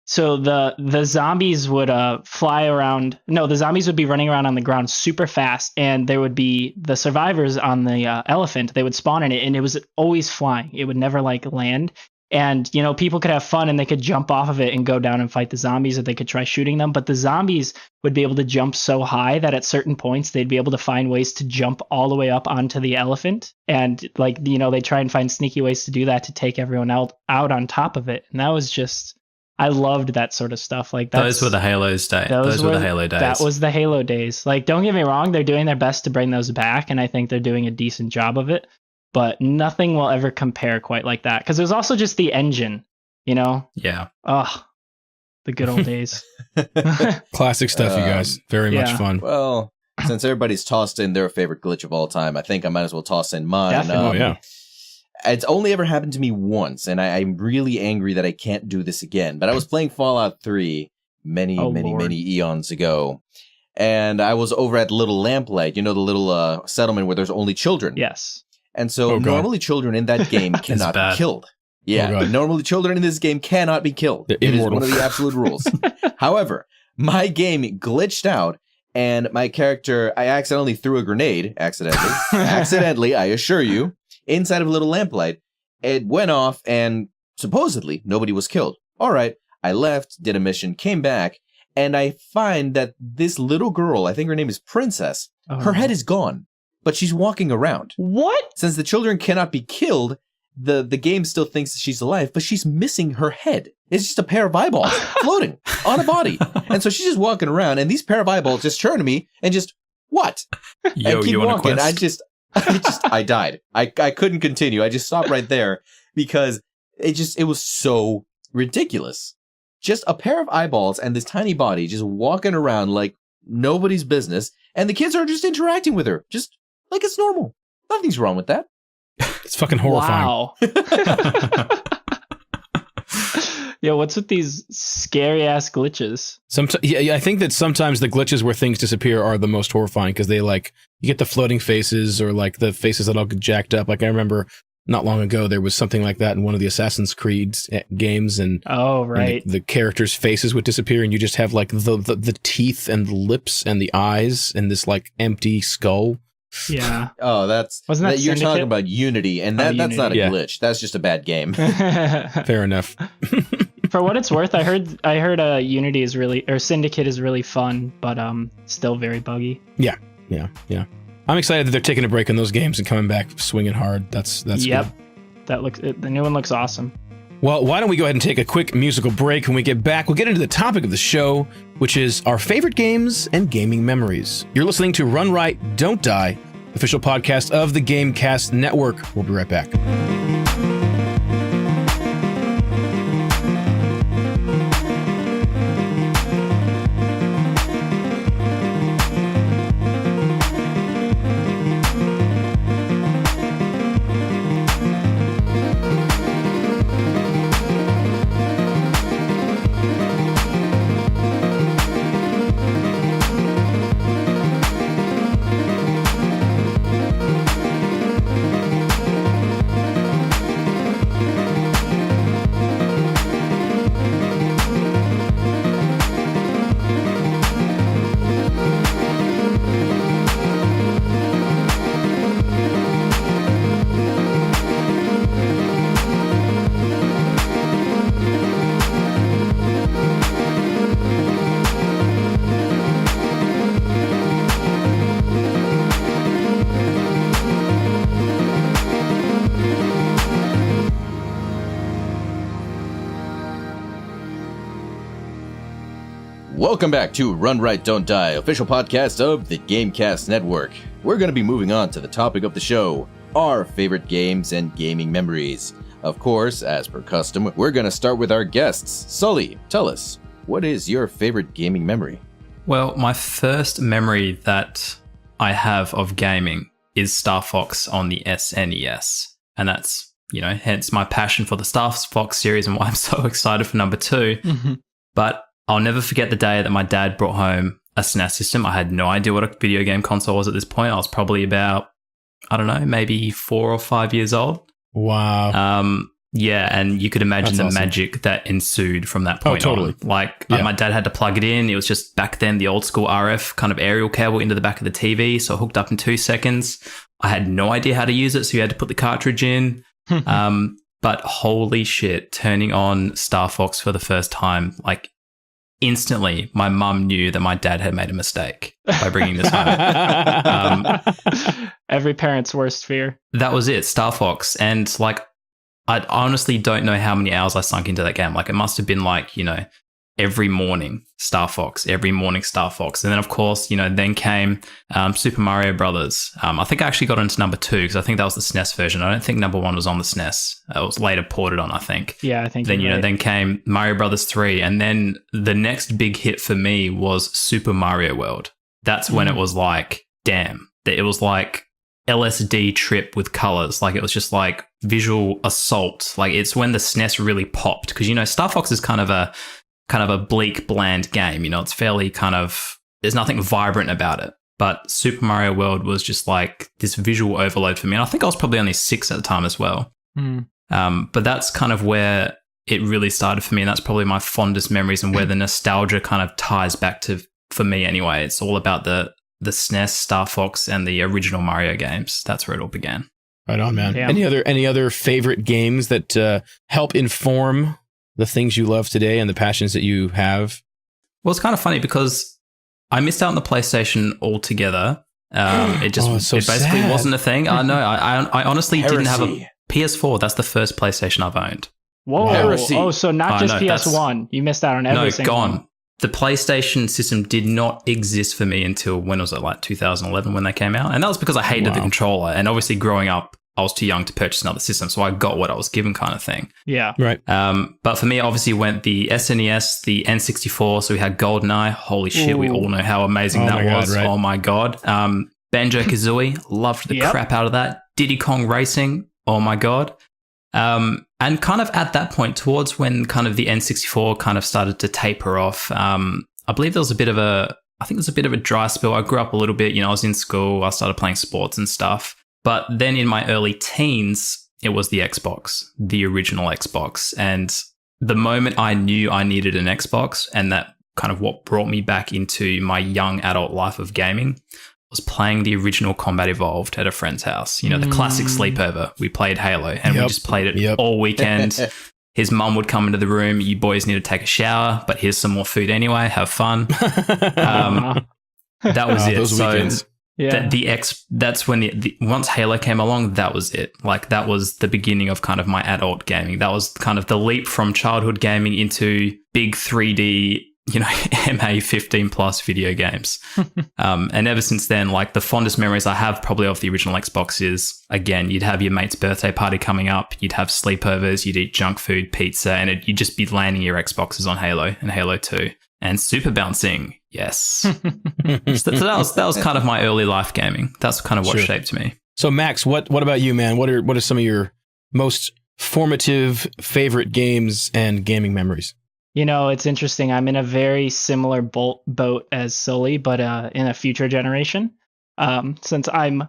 So the zombies would fly around. No, the zombies would be running around on the ground super fast, and there would be the survivors on the elephant. They would spawn in it, and it was always flying. It would never like land. And, you know, people could have fun and they could jump off of it and go down and fight the zombies, or they could try shooting them. But the zombies would be able to jump so high that at certain points they'd be able to find ways to jump all the way up onto the elephant. And, like, you know, they try and find sneaky ways to do that to take everyone out on top of it. And that was just, I loved that sort of stuff. Like, those were the Halo's days. Those were the Halo days. That was the Halo days. Like, don't get me wrong, they're doing their best to bring those back, and I think they're doing a decent job of it. But nothing will ever compare quite like that. Because there's also just the engine, you know? Yeah. Oh, the good old days. Classic stuff, you guys. Very much fun. Well, since everybody's tossed in their favorite glitch of all time, I think I might as well toss in mine. Definitely. It's only ever happened to me once, and I'm really angry that I can't do this again. But I was playing Fallout 3 many eons ago. And I was over at Little Lamplight, you know, the little settlement where there's only children. Yes. And so normally children in that game cannot be killed. Yeah, normally children in this game cannot be killed. It is one of the absolute rules. However, my game glitched out, and my character, I accidentally threw a grenade, accidentally, I assure you, inside of a Little Lamplight. It went off, and supposedly nobody was killed. All right, I left, did a mission, came back, and I find that this little girl, I think her name is Princess, her head is gone. But she's walking around. What? Since the children cannot be killed, the game still thinks that she's alive, but she's missing her head. It's just a pair of eyeballs floating on a body. And so she's just walking around, and these pair of eyeballs just turn to me and just, what? Yo, and keep you walking. I I died. I couldn't continue. I just stopped right there because it was so ridiculous. Just a pair of eyeballs and this tiny body just walking around like nobody's business, and the kids are just interacting with her. Just like it's normal. Nothing's wrong with that. It's fucking horrifying. Wow. Yeah, what's with these scary ass glitches? I think that sometimes the glitches where things disappear are the most horrifying because they you get the floating faces or like the faces that all get jacked up. Like I remember not long ago there was something like that in one of the Assassin's Creed games, and and the characters' faces would disappear, and you just have like the teeth and the lips and the eyes and this like empty skull. Yeah. Oh, wasn't that you're Syndicate? talking about Unity, and that's not a glitch. That's just a bad game. Fair enough. For what it's worth, I heard Unity is or Syndicate is really fun, but still very buggy. Yeah. I'm excited that they're taking a break in those games and coming back swinging hard. That's yep. Good. The new one looks awesome. Well, why don't we go ahead and take a quick musical break? When we get back, we'll get into the topic of the show, which is our favorite games and gaming memories. You're listening to Run Right, Don't Die, official podcast of the GameCast Network. We'll be right back. Welcome back to Run Right Don't Die, official podcast of the GameCast Network. We're going to be moving on to the topic of the show, our favorite games and gaming memories. Of course, as per custom, we're going to start with our guests. Sully, tell us, what is your favorite gaming memory? Well, my first memory that I have of gaming is Star Fox on the SNES. And that's, hence my passion for the Star Fox series and why I'm so excited for number 2. Mm-hmm. But I'll never forget the day that my dad brought home a SNES system. I had no idea what a video game console was at this point. I was probably about, maybe 4 or 5 years old. Wow. Yeah, and you could imagine That's the awesome. magic that ensued from that point totally. on. My dad had to plug it in. It was just back then the old school RF kind of aerial cable into the back of the TV, so it hooked up in 2 seconds. I had no idea how to use it, so you had to put the cartridge in. But holy shit, turning on Star Fox for the first time, instantly, my mum knew that my dad had made a mistake by bringing this home. Every parent's worst fear. That was it, Star Fox. And I honestly don't know how many hours I sunk into that game. It must have been every morning Star Fox, every morning Star Fox. And then, of course, then came Super Mario Brothers. I think I actually got into number 2 because I think that was the SNES version. I don't think number 1 was on the SNES. It was later ported on, I think. Yeah, I think then, you're right. Then came Mario Brothers 3. And then the next big hit for me was Super Mario World. That's when it was damn. It was LSD trip with colors. It was just visual assault. It's when the SNES really popped because Star Fox is kind of a bleak, bland game. It's fairly there's nothing vibrant about it. But Super Mario World was just this visual overload for me. And I think I was probably only 6 at the time as well. But that's kind of where it really started for me. And that's probably my fondest memories and where the nostalgia kind of ties back to, for me anyway. It's all about the SNES, Star Fox, and the original Mario games. That's where it all began. Right on, man. Yeah. Any other favorite games that help inform the things you love today and the passions that you have? Well, it's kind of funny because I missed out on the PlayStation altogether. It basically sad. wasn't a thing. I know. I honestly didn't have a Heresy. PS4. That's the first PlayStation I've owned. Whoa. Heresy. Oh, so not just I know, PS1. You missed out on every No, single gone. one. The PlayStation system did not exist for me until when was it? 2011 when they came out, and that was because I hated the controller. And obviously, growing up, I was too young to purchase another system, so I got what I was given, kind of thing. Yeah. Right. But for me, obviously, went the SNES, the N64. So we had GoldenEye. Holy shit, we all know how amazing that was. God, right. Oh my god. Banjo-Kazooie, loved the crap out of that. Diddy Kong Racing. Oh my god. And kind of at that point, towards when kind of the N64 kind of started to taper off, I believe there was a bit of a dry spell. I grew up a little bit, I was in school, I started playing sports and stuff. But then in my early teens, it was the Xbox, the original Xbox. And the moment I knew I needed an Xbox, and that kind of what brought me back into my young adult life of gaming, was playing the original Combat Evolved at a friend's house. The classic sleepover. We played Halo, and we just played it all weekend. His mum would come into the room. You boys need to take a shower, but here's some more food anyway. Have fun. That was it. Those weekends. Yeah. That's when once Halo came along, that was it. That was the beginning of kind of my adult gaming. That was kind of the leap from childhood gaming into big 3D, MA 15 plus video games. And ever since then, the fondest memories I have probably of the original Xbox is, again, you'd have your mate's birthday party coming up, you'd have sleepovers, you'd eat junk food, pizza, and you'd just be landing your Xboxes on Halo and Halo 2. And super bouncing, yes. So that was kind of my early life gaming. That's kind of what shaped me. So Max, what about you, man? What are some of your most formative favorite games and gaming memories? It's interesting. I'm in a very similar boat as Sully, but in a future generation, since I'm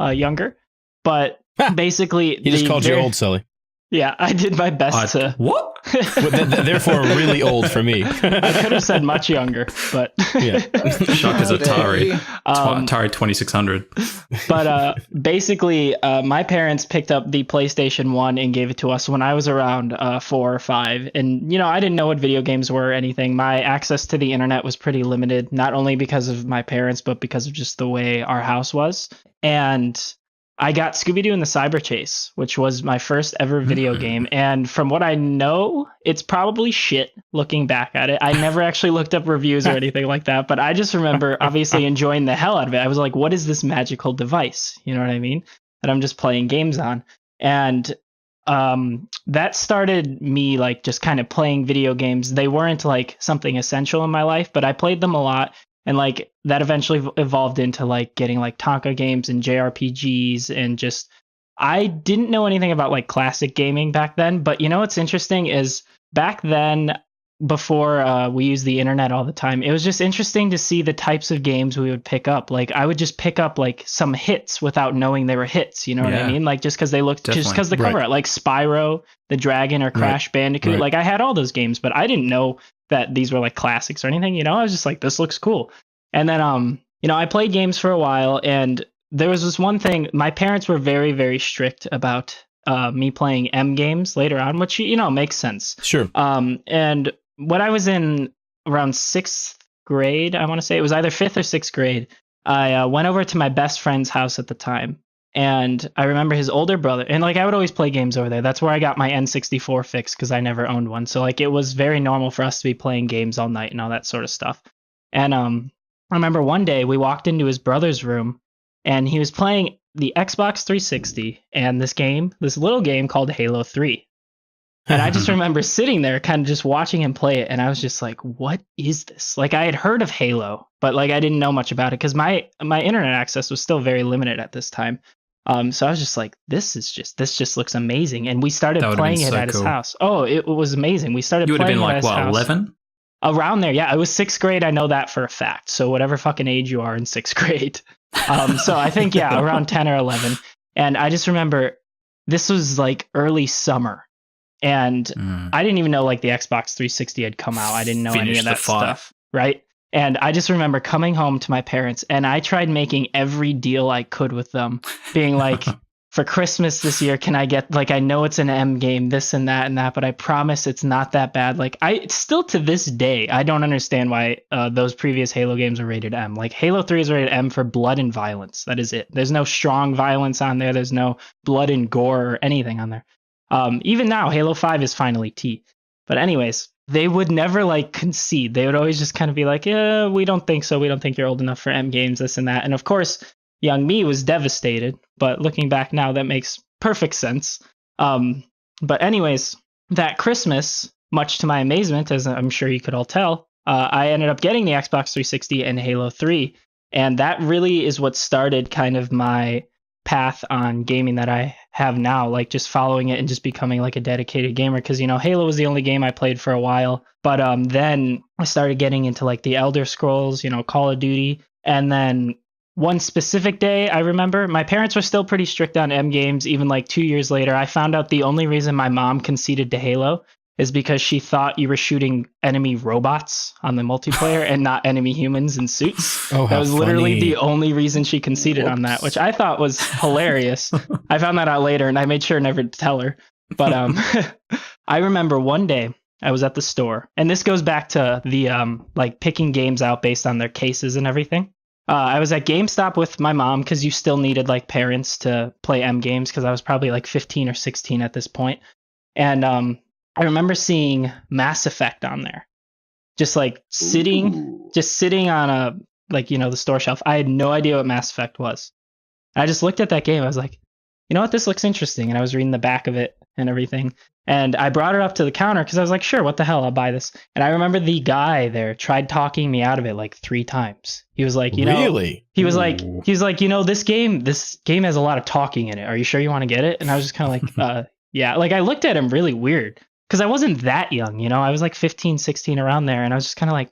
younger. But basically, He just called you old, Sully. Yeah, I did my best to. What? Therefore, really old for me. I could have said much younger, but Yeah. Shakka's Atari. Atari 2600. But basically, my parents picked up the PlayStation 1 and gave it to us when I was around 4 or 5. And, I didn't know what video games were or anything. My access to the internet was pretty limited, not only because of my parents, but because of just the way our house was. And I got Scooby-Doo and the Cyber Chase, which was my first ever video game. And from what I know, it's probably shit looking back at it. I never actually looked up reviews or anything like that, but I just remember obviously enjoying the hell out of it. I was like, what is this magical device? You know what I mean? That I'm just playing games on. And that started me like just kind of playing video games. They weren't like something essential in my life, but I played them a lot. And like that eventually evolved into like getting like Tonka games and JRPGs and just I didn't know anything about like classic gaming back then. But you know what's interesting is back then, before we used the internet all the time, it was just interesting to see the types of games we would pick up. Like I would just pick up like some hits without knowing they were hits. You know what I mean? Like just because they looked, just because the cover art, like Spyro the Dragon or Crash Bandicoot. Like I had all those games, but I didn't know that these were like classics or anything. You know, I was just like, this looks cool. And then you know, I played games for a while, and there was this one thing. My parents were very, very strict about me playing M games later on, which you know makes sense. Sure. And when I was in around 6th grade, I want to say it was either 5th or 6th grade, I went over to my best friend's house at the time. And I remember his older brother, and like I would always play games over there. That's where I got my N64 fix because I never owned one. So like it was very normal for us to be playing games all night and all that sort of stuff. And I remember one day we walked into his brother's room and he was playing the Xbox 360 and this little game called Halo 3. And I just remember sitting there kind of just watching him play it. And I was just like, what is this? Like I had heard of Halo, but like I didn't know much about it because my internet access was still very limited at this time. So I was just like, this just looks amazing. And we started playing it at his house. Oh, it was amazing. We started playing it at his house. You would have been like, what, 11? Around there. Yeah, it was 6th grade. I know that for a fact. So whatever fucking age you are in 6th grade. So I think, yeah, around 10 or 11. And I just remember this was like early summer. And I didn't even know like the Xbox 360 had come out. I didn't know any of that stuff. Right. And I just remember coming home to my parents and I tried making every deal I could with them, being like, for Christmas this year, can I get, like, I know it's an M game, this and that, but I promise it's not that bad. Like, still to this day, I don't understand why those previous Halo games are rated M. Like, Halo 3 is rated M for blood and violence. That is it. There's no strong violence on there. There's no blood and gore or anything on there. Even now, Halo 5 is finally T. But anyways, they would never like concede. They would always just kind of be like, yeah, we don't think so. We don't think you're old enough for M games, this and that. And of course, young me was devastated. But looking back now, that makes perfect sense. But anyways, that Christmas, much to my amazement, as I'm sure you could all tell, I ended up getting the Xbox 360 and Halo 3. And that really is what started kind of my path on gaming that I have now, like just following it and just becoming like a dedicated gamer. Because, you know, Halo was the only game I played for a while. But then I started getting into like the Elder Scrolls, you know, Call of Duty. And then one specific day, I remember my parents were still pretty strict on M games. Even like 2 years later, I found out the only reason my mom conceded to Halo is because she thought you were shooting enemy robots on the multiplayer and not enemy humans in suits. Oh, that was funny. Literally the only reason she conceded on that, which I thought was hilarious. I found that out later and I made sure never to tell her. But I remember one day I was at the store, and this goes back to the like picking games out based on their cases and everything. I was at GameStop with my mom because you still needed like parents to play M games because I was probably like 15 or 16 at this point. And I remember seeing Mass Effect on there, just like sitting on a, like, you know, the store shelf. I had no idea what Mass Effect was. I just looked at that game. I was like, you know what, this looks interesting. And I was reading the back of it and everything. And I brought it up to the counter because I was like, sure, what the hell, I'll buy this. And I remember the guy there tried talking me out of it like 3 times. He was like, you know, really? He was like, you know, this game has a lot of talking in it. Are you sure you want to get it? And I was just kind of like, yeah. Like I looked at him really weird because I wasn't that young, you know, I was like 15, 16 around there. And I was just kind of like,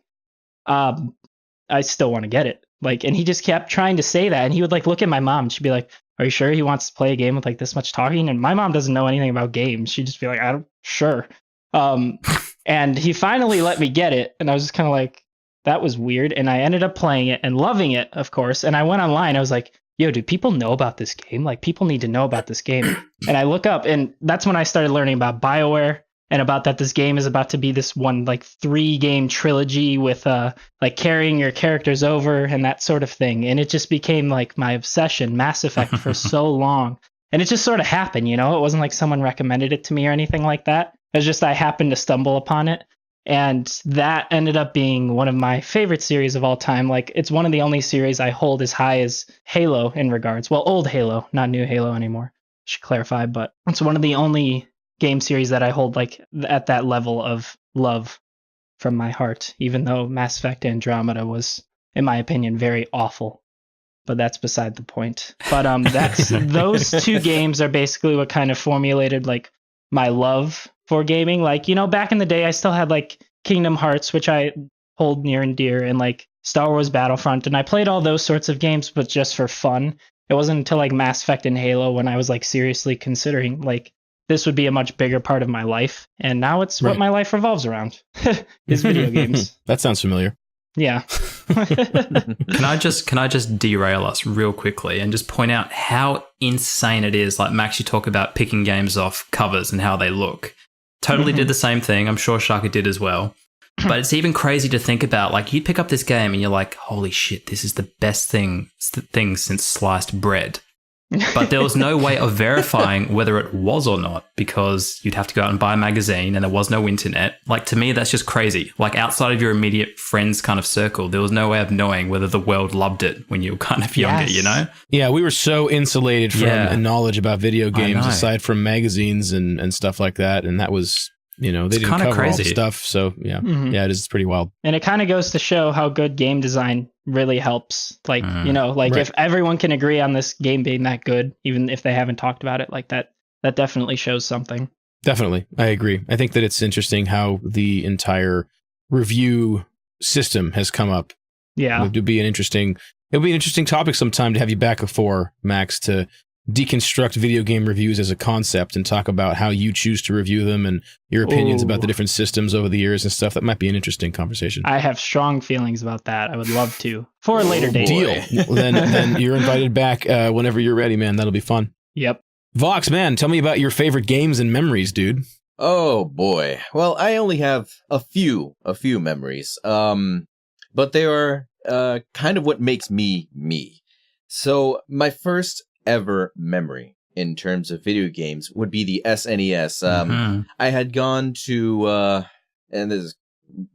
I still want to get it. Like, and he just kept trying to say that. And he would like look at my mom. She'd be like, are you sure he wants to play a game with like this much talking? And my mom doesn't know anything about games. She'd just be like, sure. And he finally let me get it. And I was just kind of like, that was weird. And I ended up playing it and loving it, of course. And I went online. I was like, yo, do people know about this game? Like, people need to know about this game. And I look up, and that's when I started learning about BioWare. and about that this game is about to be this one like 3-game trilogy with like carrying your characters over and that sort of thing. And it just became like my obsession, Mass Effect, for so long. And it just sort of happened, you know? It wasn't like someone recommended it to me or anything like that. It was just I happened to stumble upon it. And that ended up being one of my favorite series of all time. Like, it's one of the only series I hold as high as Halo in regards. Well, old Halo, not new Halo anymore. Should clarify, but it's one of the only game series that I hold like at that level of love from my heart, even though Mass Effect Andromeda was, in my opinion, very awful. But that's beside the point. But that's those 2 games are basically what kind of formulated like my love for gaming. Like, you know, back in the day, I still had like Kingdom Hearts, which I hold near and dear, and like Star Wars Battlefront, and I played all those sorts of games, but just for fun. It wasn't until like Mass Effect and Halo when I was like seriously considering like this would be a much bigger part of my life, and now it's what my life revolves around is video games. That sounds familiar. Yeah. Can I just derail us real quickly and just point out how insane it is? Like, Max, you talk about picking games off covers and how they look. Totally did the same thing. I'm sure Shaka did as well. But it's even crazy to think about. Like, you pick up this game and you're like, holy shit, this is the best thing since sliced bread. But there was no way of verifying whether it was or not, because you'd have to go out and buy a magazine and there was no internet. Like, to me, that's just crazy. Like, outside of your immediate friends kind of circle, there was no way of knowing whether the world loved it when you were kind of younger, you know? Yeah, we were so insulated from knowledge about video games aside from magazines and stuff like that. And that was, you know, they didn't cover all the stuff. So, yeah, it is pretty wild. And it kind of goes to show how good game design really helps. Like, you know, like if everyone can agree on this game being that good, even if they haven't talked about it like that, that definitely shows something. Definitely. I agree. I think that it's interesting how the entire review system has come up. Yeah. It'll be an interesting topic sometime to have you back before, Max, to deconstruct video game reviews as a concept and talk about how you choose to review them and your opinions about the different systems over the years and stuff. That might be an interesting conversation. I have strong feelings about that. I would love to for a later date. Deal. then you're invited back whenever you're ready, man. That'll be fun. Yep. Vox, man, tell me about your favorite games and memories, dude. Oh boy. Well, I only have a few memories. But they are kind of what makes me me. So my first ever memory in terms of video games would be the SNES. I had gone to, and this is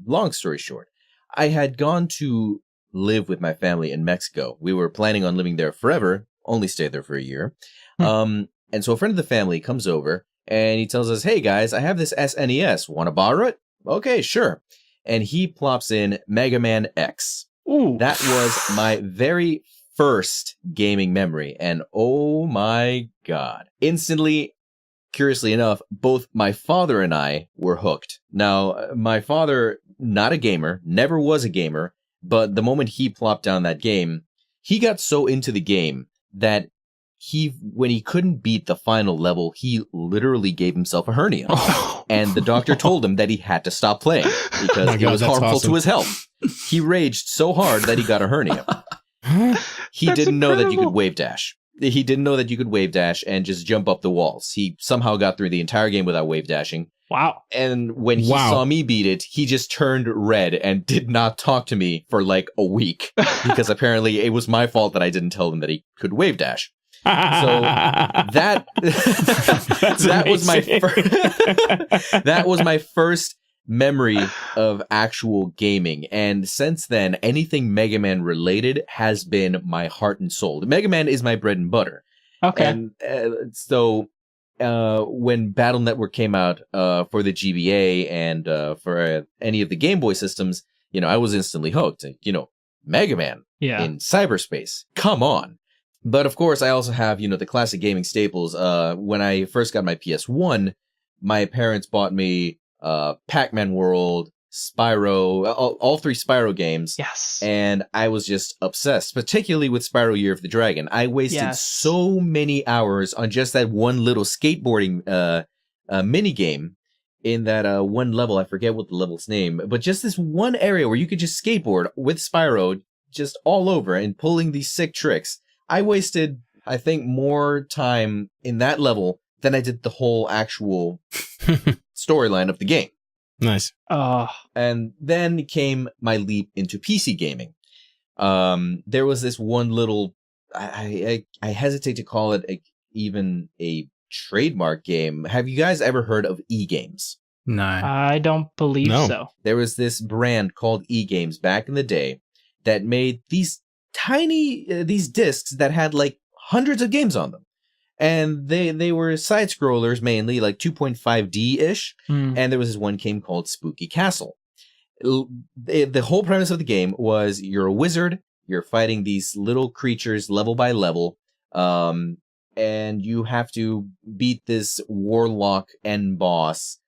long story short, I had gone to live with my family in Mexico. We were planning on living there forever, only stay there for a year. And so a friend of the family comes over and he tells us, hey guys, I have this SNES. Want to borrow it? Okay, sure. And he plops in Mega Man X. Ooh. That was my very first gaming memory, and oh my god. Instantly, curiously enough, both my father and I were hooked. Now, my father, not a gamer, never was a gamer, but the moment he plopped down that game, he got so into the game that when he couldn't beat the final level, he literally gave himself a hernia. And the doctor told him that he had to stop playing because it was harmful to his health. He raged so hard that he got a hernia. He didn't know that you could wave dash. He didn't know that you could wave dash and just jump up the walls. He somehow got through the entire game without wave dashing. Wow. And when he saw me beat it, he just turned red and did not talk to me for like a week because apparently it was my fault that I didn't tell him that he could wave dash. So that was my first memory of actual gaming, and since then anything Mega Man related has been my heart and soul. Mega Man is my bread and butter. Okay. And so when Battle Network came out for the GBA and for any of the Game Boy systems, you know, I was instantly hooked. You know, Mega Man in cyberspace, come on. But of course, I also have, you know, the classic gaming staples. When I first got my PS1, my parents bought me Pac-Man World, Spyro, all three Spyro games. Yes. And I was just obsessed, particularly with Spyro Year of the Dragon. I wasted so many hours on just that one little skateboarding mini game in that one level. I forget what the level's name, but just this one area where you could just skateboard with Spyro just all over and pulling these sick tricks. I wasted, I think, more time in that level then I did the whole actual storyline of the game. Nice. And then came my leap into PC gaming. There was this one little, I hesitate to call it even a trademark game. Have you guys ever heard of E-Games? No. I don't believe so. There was this brand called E-Games back in the day that made these tiny, these discs that had like hundreds of games on them. And they were side scrollers mainly, like 2.5D-ish. And there was this one game called Spooky Castle. The whole premise of the game was you're a wizard, you're fighting these little creatures level by level, and you have to beat this warlock end boss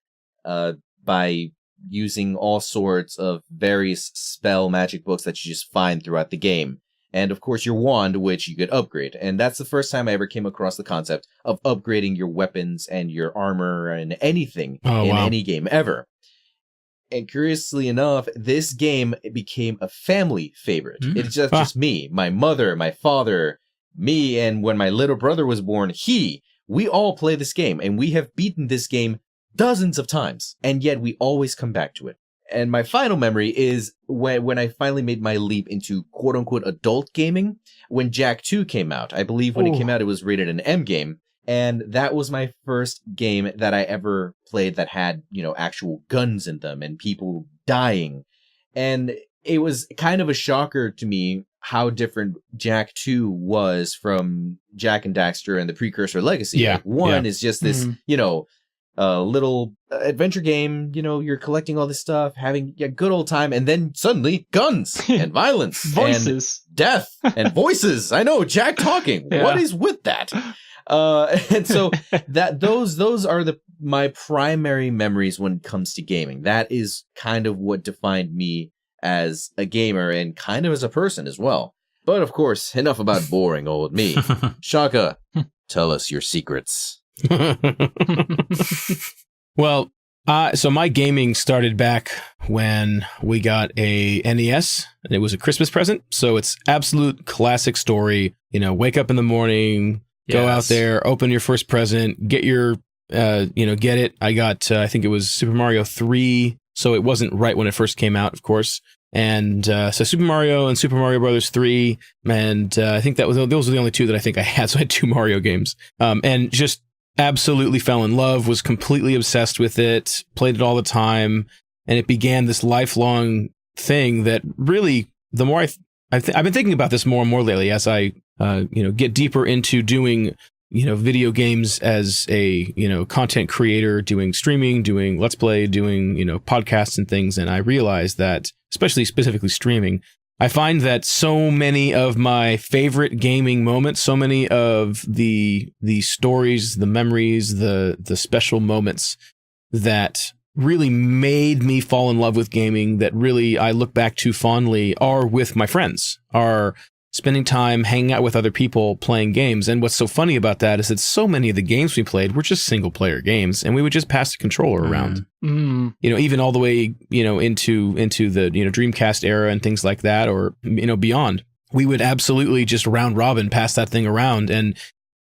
by using all sorts of various spell magic books that you just find throughout the game. And of course your wand, which you could upgrade. And that's the first time I ever came across the concept of upgrading your weapons and your armor and anything any game ever. And curiously enough, this game became a family favorite. It's just me, my mother, my father, me, and when my little brother was born, we all play this game, and we have beaten this game dozens of times, and yet we always come back to it. And my final memory is when I finally made my leap into quote-unquote adult gaming, when Jak 2 came out. I believe when it came out, it was rated an M game. And that was my first game that I ever played that had, actual guns in them and people dying. And it was kind of a shocker to me how different Jak 2 was from Jak and Daxter and the precursor Legacy. Yeah. Like one is just this, little adventure game, you're collecting all this stuff, having a good old time, and then suddenly guns and violence, voices, and death and voices. I know, Jak talking. Yeah. What is with that? And so those are my primary memories when it comes to gaming. That is kind of what defined me as a gamer and kind of as a person as well. But of course, enough about boring old me. Shaka, tell us your secrets. Well, so my gaming started back when we got a NES, and it was a Christmas present. So it's absolute classic story. Wake up in the morning, go out there, open your first present, get your, get it. I got, I think it was Super Mario 3. So it wasn't right when it first came out, of course. And so Super Mario and Super Mario Brothers 3. And I think those were the only two that I think I had. So I had 2 Mario games. And just absolutely fell in love, was completely obsessed with it, played it all the time. And it began this lifelong thing that really, the more I've been thinking about this more and more lately as I, get deeper into doing, video games as a, content creator, doing streaming, doing Let's Play, doing, podcasts and things. And I realized that, specifically streaming, I find that so many of my favorite gaming moments, so many of the stories, the memories, the special moments that really made me fall in love with gaming, that really I look back to fondly, are with my friends, are spending time hanging out with other people playing games. And what's so funny about that is that so many of the games we played were just single player games, and we would just pass the controller around. Even all the way, into the, Dreamcast era and things like that, or, beyond. We would absolutely just round robin pass that thing around. And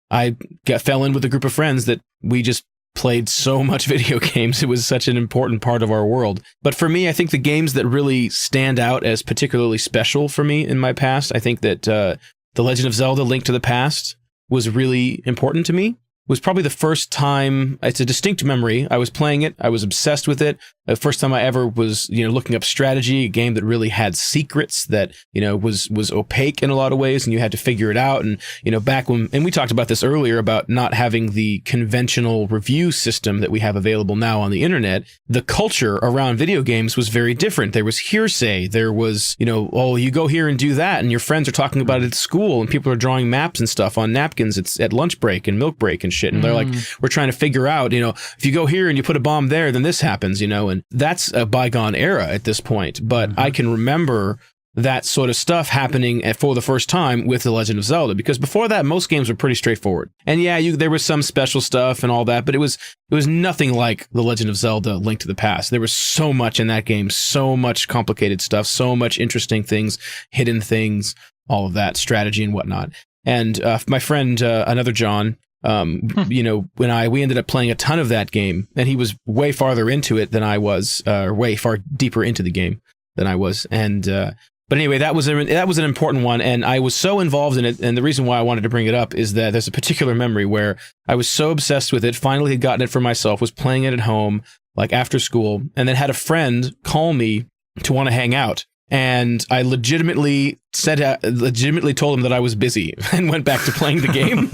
I fell in with a group of friends that we just played so much video games. It was such an important part of our world. But for me, I think the games that really stand out as particularly special for me in my past, I think that The Legend of Zelda: Link to the Past was really important to me. Was probably the first time, it's a distinct memory. I was playing it. I was obsessed with it. The first time I ever was, looking up strategy, a game that really had secrets, that, was opaque in a lot of ways, and you had to figure it out. And, back when, and we talked about this earlier about not having the conventional review system that we have available now on the internet, the culture around video games was very different. There was hearsay. There was, oh, you go here and do that, and your friends are talking about it at school, and people are drawing maps and stuff on napkins. It's at lunch break and milk break and shit. And they're like, we're trying to figure out, if you go here and you put a bomb there, then this happens, and that's a bygone era at this point. But I can remember that sort of stuff happening for the first time with The Legend of Zelda, because before that, most games were pretty straightforward. And yeah, there was some special stuff and all that, but it was nothing like The Legend of Zelda: Link to the Past. There was so much in that game, so much complicated stuff, so much interesting things, hidden things, all of that, strategy and whatnot. And my friend, another John, we ended up playing a ton of that game, and he was way farther into it than I was, way far deeper into the game than I was. And but anyway, that was an important one, and I was so involved in it. And the reason why I wanted to bring it up is that there's a particular memory where I was so obsessed with it. Finally, had gotten it for myself, was playing it at home, like after school, and then had a friend call me to want to hang out. And I legitimately told him that I was busy and went back to playing the game.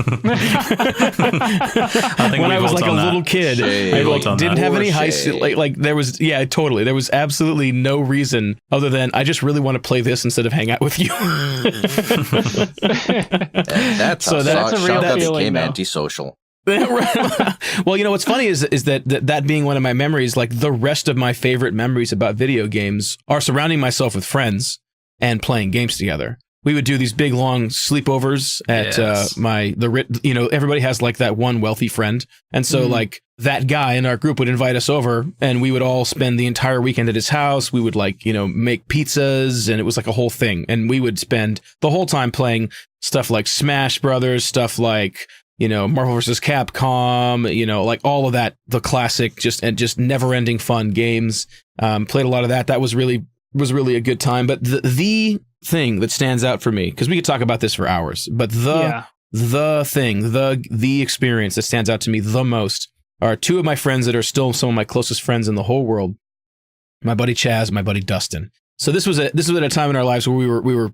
When I was like a little kid, I didn't have any heist. Like there was, totally. There was absolutely no reason other than I just really want to play this instead of hang out with you. That's a real feeling. Became antisocial. Well, what's funny is that being one of my memories, like the rest of my favorite memories about video games are surrounding myself with friends and playing games together. We would do these big long sleepovers at everybody has like that one wealthy friend. And so like that guy in our group would invite us over and we would all spend the entire weekend at his house. We would make pizzas, and it was like a whole thing. And we would spend the whole time playing stuff like Smash Brothers, stuff like Marvel vs. Capcom, like all of that, the classic, just never-ending fun games. Played a lot of that. That was really a good time. But the thing that stands out for me, because we could talk about this for hours, but the experience that stands out to me the most are two of my friends that are still some of my closest friends in the whole world. My buddy Chaz, my buddy Dustin. So this was at a time in our lives where we were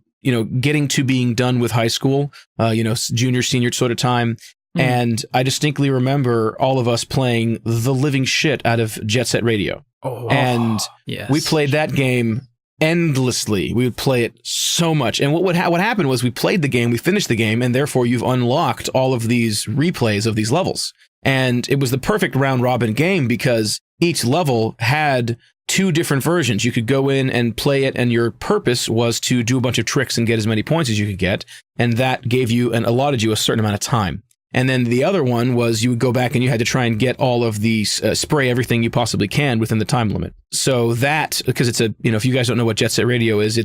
getting to being done with high school, junior, senior sort of time. And I distinctly remember all of us playing the living shit out of Jet Set Radio. We played that game endlessly. We would play it so much. And what happened was we played the game, we finished the game, and therefore you've unlocked all of these replays of these levels. And it was the perfect round robin game because each level had two different versions. You could go in and play it, and your purpose was to do a bunch of tricks and get as many points as you could get. And that gave you and allotted you a certain amount of time. And then the other one was you would go back and you had to try and get all of these, spray everything you possibly can within the time limit. So that, because it's if you guys don't know what Jet Set Radio is,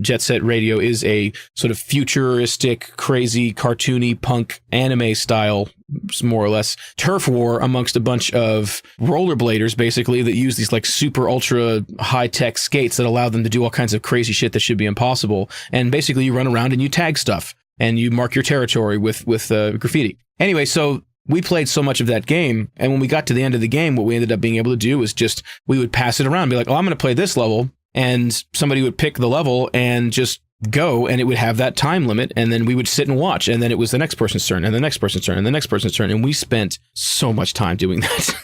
Jet Set Radio is a sort of futuristic, crazy, cartoony, punk anime style, more or less, turf war amongst a bunch of rollerbladers, basically, that use these like super ultra high tech skates that allow them to do all kinds of crazy shit that should be impossible. And basically you run around and you tag stuff and you mark your territory with graffiti. Anyway, so we played so much of that game, and when we got to the end of the game, what we ended up being able to do was we would pass it around, be like, I'm going to play this level, and somebody would pick the level and just go, and it would have that time limit, and then we would sit and watch, and then it was the next person's turn, and the next person's turn, and the next person's turn, and we spent so much time doing that.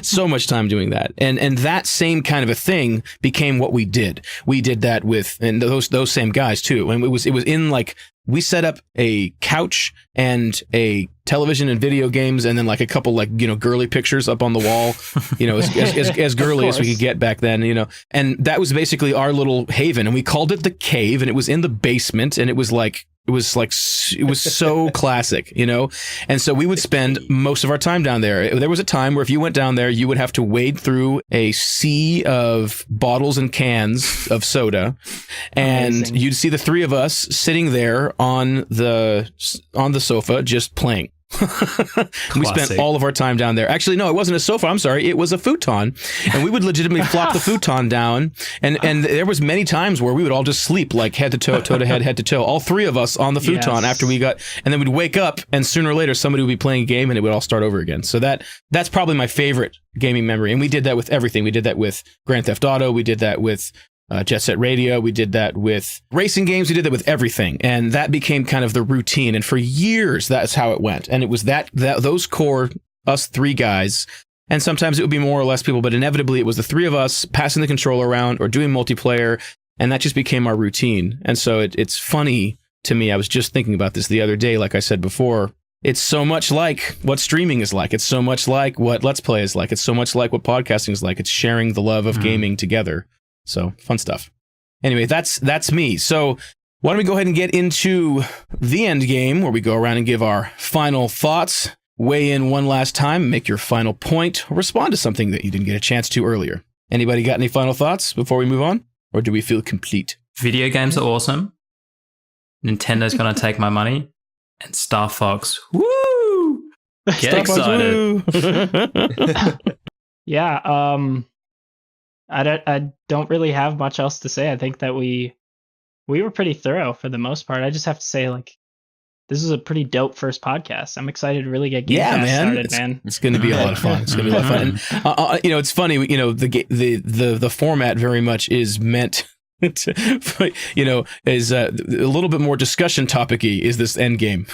So much time doing that. And that same kind of a thing became what we did. We did that with, and those same guys too, and it was in like, we set up a couch and a television and video games, and then like a couple like girly pictures up on the wall, as girly as we could get back then, and that was basically our little haven, and we called it the cave, and it was in the basement, and it was so classic, and so we would spend most of our time down there. There was a time where if you went down there, you would have to wade through a sea of bottles and cans of soda, and amazing. You'd see the three of us sitting there on the sofa just playing. We spent all of our time down there. Actually, no, it wasn't a sofa. I'm sorry. It was a futon. And we would legitimately flop the futon down. And there was many times where we would all just sleep like head to toe to head to toe. All three of us on the futon after we got, and then we'd wake up and sooner or later somebody would be playing a game and it would all start over again. So that's probably my favorite gaming memory. And we did that with everything. We did that with Grand Theft Auto. We did that with Jet Set Radio. We did that with racing games. We did that with everything. And that became kind of the routine. And for years, that's how it went. And it was those core, us three guys. And sometimes it would be more or less people, but inevitably it was the three of us passing the controller around or doing multiplayer. And that just became our routine. And so it's funny to me. I was just thinking about this the other day, like I said before. It's so much like what streaming is like. It's so much like what Let's Play is like. It's so much like what podcasting is like. It's sharing the love of gaming together. So fun stuff. Anyway, that's me. So why don't we go ahead and get into the end game where we go around and give our final thoughts, weigh in one last time, make your final point, or respond to something that you didn't get a chance to earlier. Anybody got any final thoughts before we move on? Or do we feel complete? Video games are awesome. Nintendo's going to take my money. And Star Fox, woo! Get excited. Yeah. I don't really have much else to say. I think that we were pretty thorough for the most part. I just have to say, like, this is a pretty dope first podcast. I'm excited to really get GameCast started, man. It's going to be a lot of fun. It's going to be a lot of fun. And, it's funny. The format very much is meant to, is a little bit more discussion topic-y. Is this end game?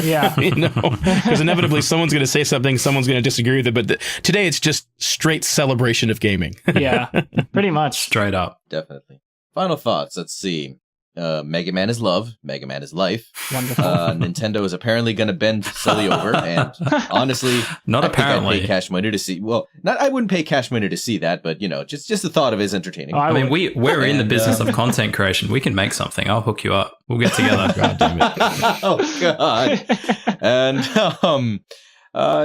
Yeah, because inevitably someone's going to say something, someone's going to disagree with it. But today it's just straight celebration of gaming. Yeah, pretty much straight up. Definitely. Final thoughts. Let's see. Mega Man is love. Mega Man is life. Wonderful. Nintendo is apparently going to bend Sully over, and honestly, not apparently. I'd pay cash money to see. Well, I wouldn't pay cash money to see that, but just the thought of it is entertaining. I mean, we're in the business of content creation. We can make something. I'll hook you up. We'll get together. God damn it. Oh God. And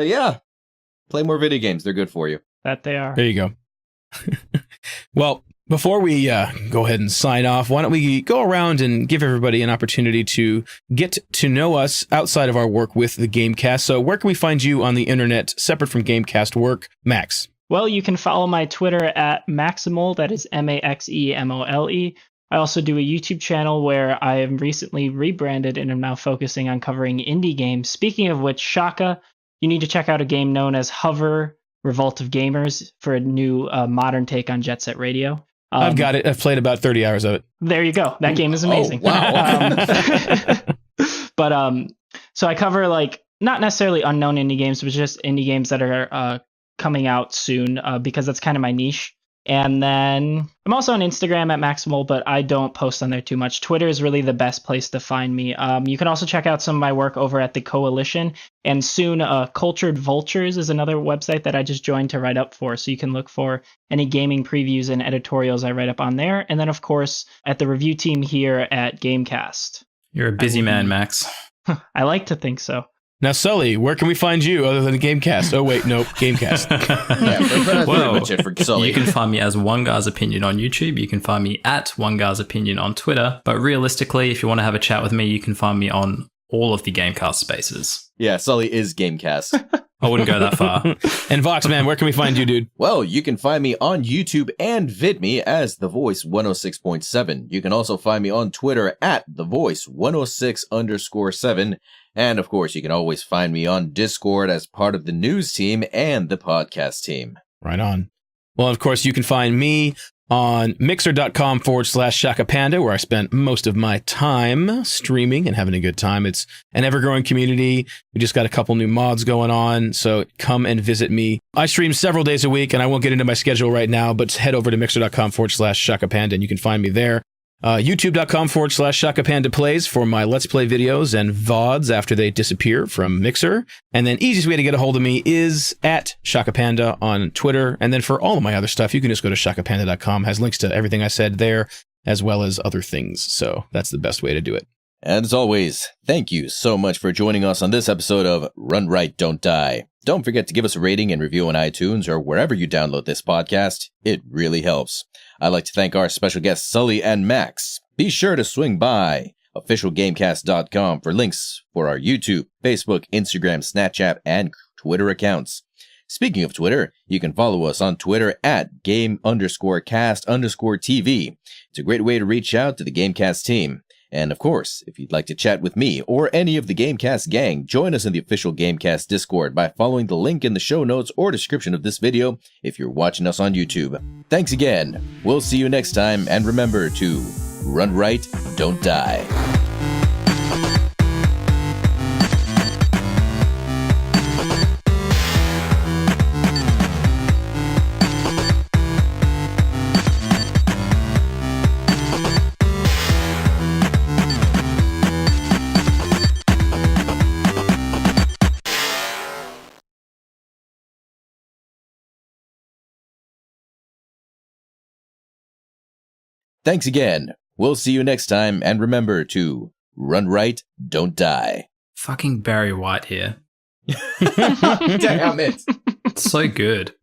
yeah, play more video games. They're good for you. That they are. There you go. Well, before we go ahead and sign off, why don't we go around and give everybody an opportunity to get to know us outside of our work with the GameCast. So where can we find you on the internet, separate from GameCast work? Max. Well, you can follow my Twitter at Maximole, that is MAXEMOLE. I also do a YouTube channel where I am recently rebranded and am now focusing on covering indie games. Speaking of which, Shaka, you need to check out a game known as Hover Revolt of Gamers for a new modern take on Jet Set Radio. I've got it. I've played about 30 hours of it. There you go. That game is amazing. Oh, wow. But so I cover like not necessarily unknown indie games, but just indie games that are coming out soon because that's kind of my niche. And then I'm also on Instagram at Maximole, but I don't post on there too much. Twitter is really the best place to find me. You can also check out some of my work over at the Coalition. And soon, Cultured Vultures is another website that I just joined to write up for. So you can look for any gaming previews and editorials I write up on there. And then, of course, at the review team here at GameCast. You're a busy man, Max. I like to think so. Now, Sully, where can we find you other than the GameCast? Oh, wait, nope, GameCast. Yeah, well, much it for Sully. You can find me as One Guy's Opinion on YouTube. You can find me at One Guy's Opinion on Twitter. But realistically, if you want to have a chat with me, you can find me on all of the GameCast spaces. Yeah, Sully is GameCast. I wouldn't go that far. And Voxman, where can we find you, dude? Well, you can find me on YouTube and VidMe as The Voice 106.7. You can also find me on Twitter at The Voice 106_7. And of course, you can always find me on Discord as part of the news team and the podcast team. Right on. Well, of course, you can find me on mixer.com/ShakkaPanda, where I spent most of my time streaming and having a good time. It's an ever-growing community. We just got a couple new mods going on, so come and visit me. I stream several days a week, and I won't get into my schedule right now, but head over to mixer.com/ShakkaPanda, and you can find me there. YouTube.com/ShakkaPanda plays for my Let's Play videos and VODs after they disappear from Mixer. And then easiest way to get a hold of me is at ShakkaPanda on Twitter. And then for all of my other stuff, you can just go to ShakkaPanda.com. Has links to everything I said there, as well as other things. So that's the best way to do it. And as always, thank you so much for joining us on this episode of Run Right, Don't Die. Don't forget to give us a rating and review on iTunes or wherever you download this podcast. It really helps. I'd like to thank our special guests, Sully and Max. Be sure to swing by officialgamecast.com for links for our YouTube, Facebook, Instagram, Snapchat, and Twitter accounts. Speaking of Twitter, you can follow us on Twitter at game_cast_TV. It's a great way to reach out to the GameCast team. And of course, if you'd like to chat with me or any of the GameCast gang, join us in the official GameCast Discord by following the link in the show notes or description of this video if you're watching us on YouTube. Thanks again. We'll see you next time, and remember to run right, don't die. Thanks again. We'll see you next time, and remember to run right, don't die. Fucking Barry White here. Damn it. It's so good.